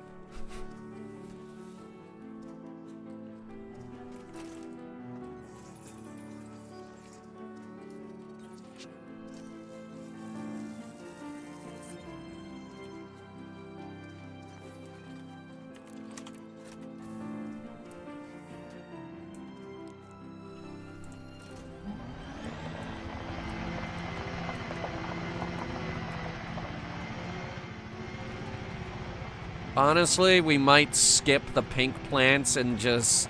Honestly, we might skip the pink plants and just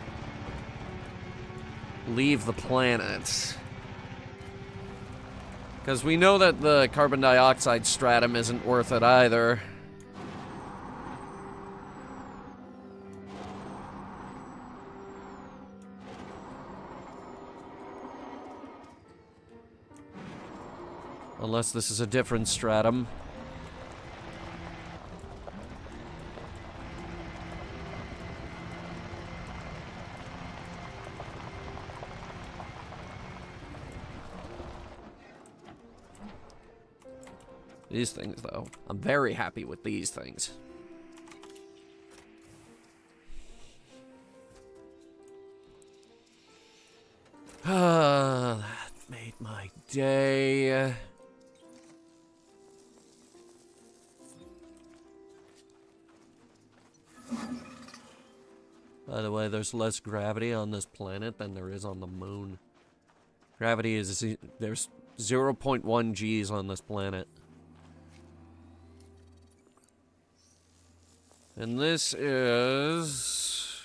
leave the planet. Because we know that the carbon dioxide stratum isn't worth it either. Unless this is a different stratum. These things, though. I'm very happy with these things. That made my day. By the way, there's less gravity on this planet than there is on the moon. Gravity is... There's 0.1 Gs on this planet. And this is...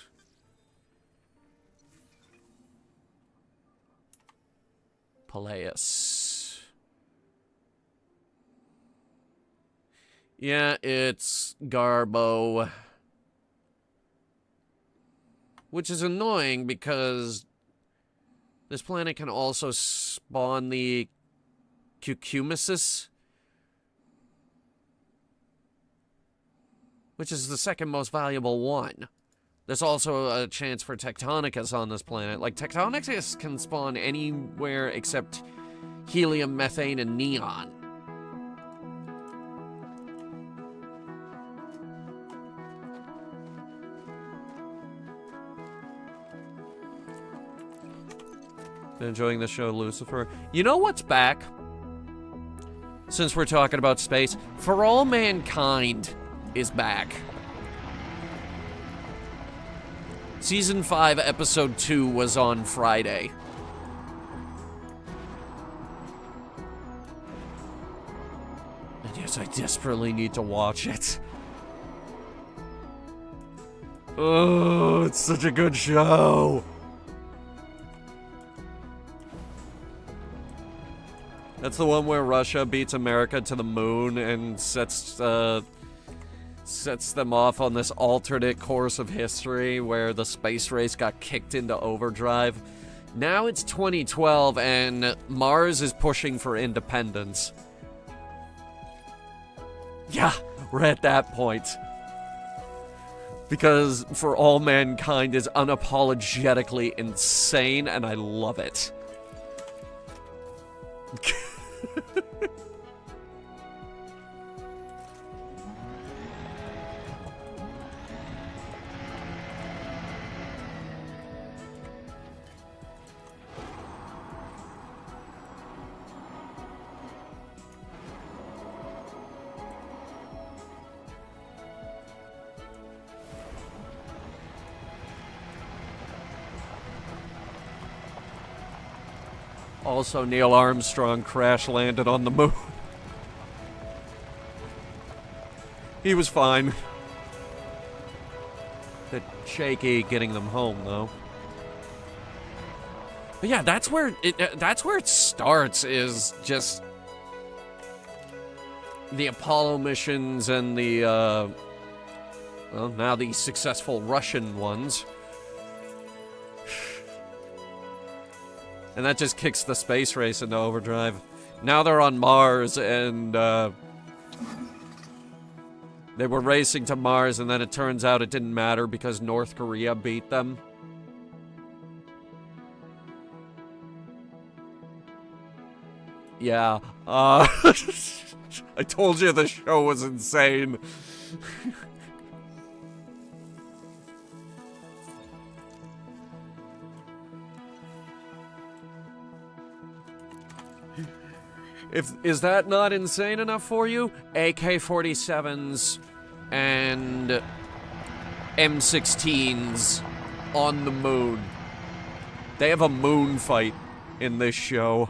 Peleus. Yeah, it's Garbo. Which is annoying because this planet can also spawn the Cucumisus, which is the second most valuable one. There's also a chance for Tectonicus on this planet. Like, Tectonicus can spawn anywhere except helium, methane, and neon. Been enjoying the show, Lucifer. You know what's back? Since we're talking about space, For All Mankind is back. Season 5, Episode 2 was on Friday. And yes, I desperately need to watch it. Oh, it's such a good show. That's the one where Russia beats America to the moon and sets them off on this alternate course of history where the space race got kicked into overdrive. Now it's 2012 and Mars is pushing for independence. Yeah, we're at that point. Because For All Mankind is unapologetically insane and I love it. Also, Neil Armstrong crash landed on the moon. He was fine. Bit shaky getting them home, though. But yeah, that's where it starts. Is just the Apollo missions and the well, now the successful Russian ones. And that just kicks the space race into overdrive. Now they're on Mars, and they were racing to Mars, and then it turns out it didn't matter because North Korea beat them. Yeah, I told you the show was insane. Is that not insane enough for you? AK-47s and M16s on the moon. They have a moon fight in this show.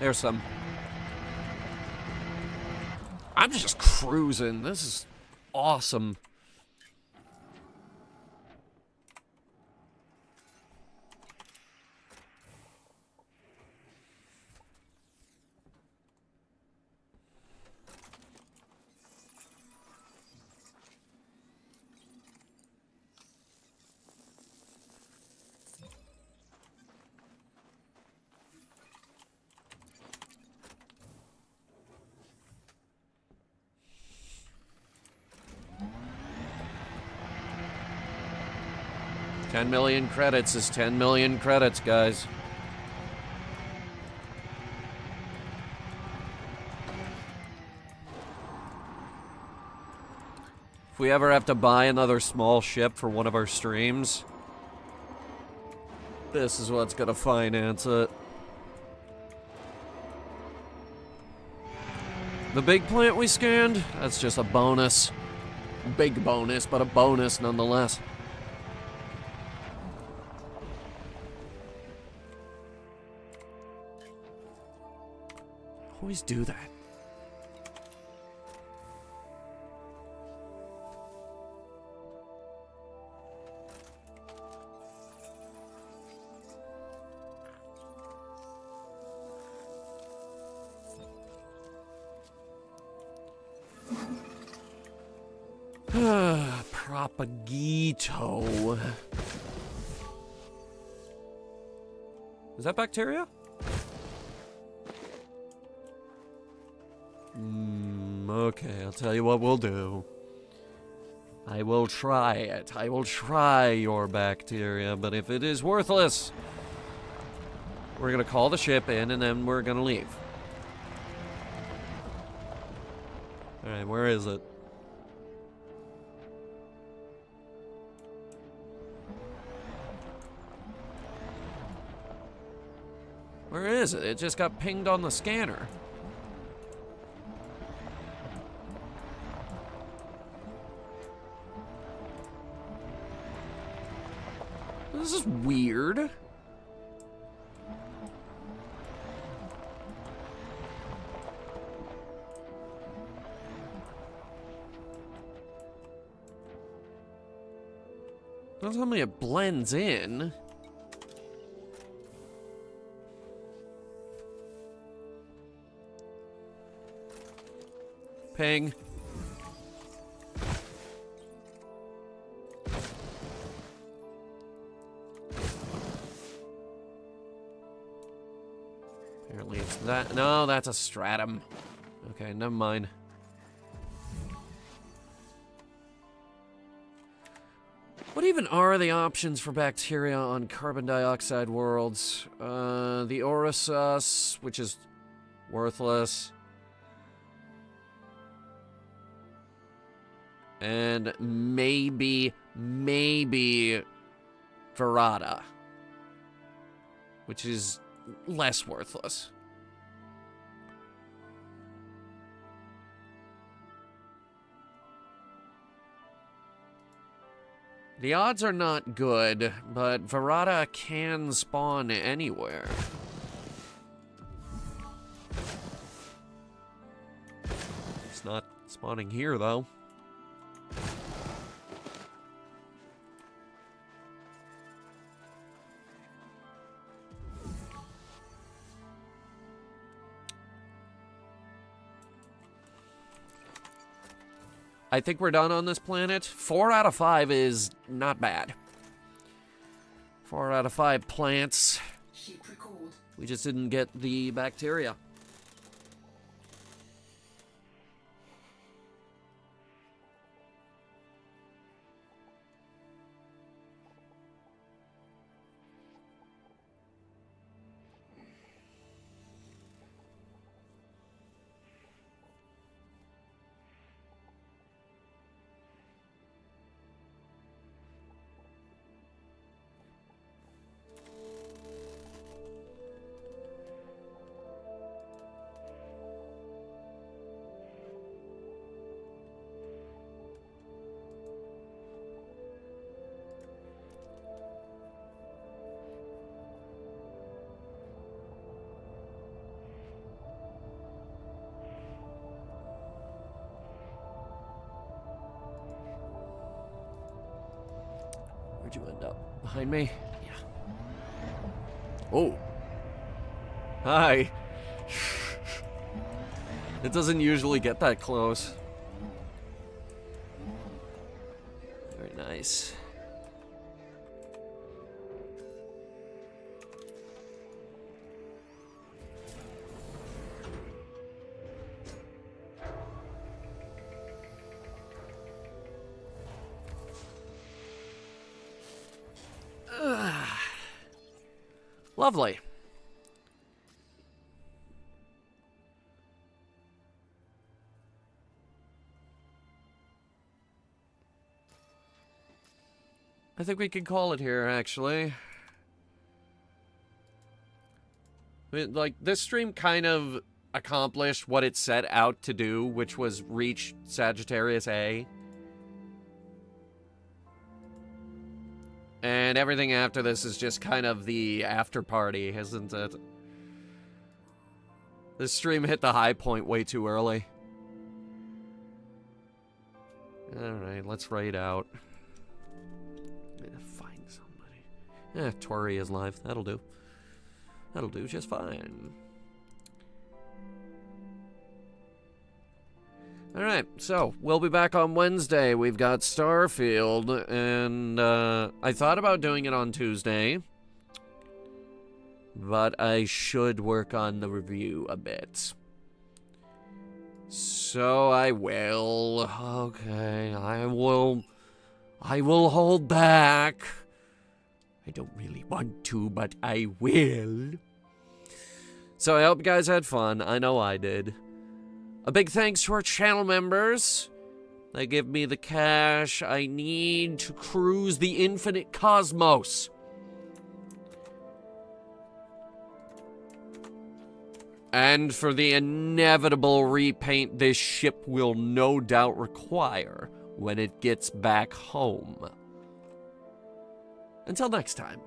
There's some. I'm just cruising. This is awesome. $10 million credits is 10 million credits, guys. If we ever have to buy another small ship for one of our streams, this is what's gonna finance it. The big plant we scanned, that's just a bonus. Big bonus, but a bonus nonetheless. Always do that. Propagito. Is that bacteria? Okay, I'll tell you what we'll do. I will try it. I will try your bacteria, but if it is worthless, we're gonna call the ship in and then we're gonna leave. Alright, where is it? Where is it? It just got pinged on the scanner. This is weird. Don't tell me it blends in. Ping. Apparently it's that. No, that's a stratum. Okay, never mind. What What even are the options for bacteria on carbon dioxide worlds? The Orisus, which is worthless. And maybe Verada, which is less worthless. The odds are not good, but Verada can spawn anywhere. It's not spawning here, though. I think we're done on this planet. 4 out of 5 is not bad. 4 out of 5 plants. We just didn't get the bacteria. Where'd you end up? Behind me? Yeah. Oh. Hi. It doesn't usually get that close. Very nice. Lovely. I think we can call it here, actually. Like, this stream kind of accomplished what it set out to do, which was reach Sagittarius A. And everything after this is just kind of the after party, isn't it? This stream hit the high point way too early. Alright, let's raid out. Find somebody. Tori is live. That'll do. That'll do just fine. Alright, so, we'll be back on Wednesday. We've got Starfield, and I thought about doing it on Tuesday, but I should work on the review a bit. So I will. Okay, I will hold back. I don't really want to, but I will. So I hope you guys had fun. I know I did. A big thanks to our channel members. They give me the cash I need to cruise the infinite cosmos. And for the inevitable repaint this ship will no doubt require when it gets back home. Until next time.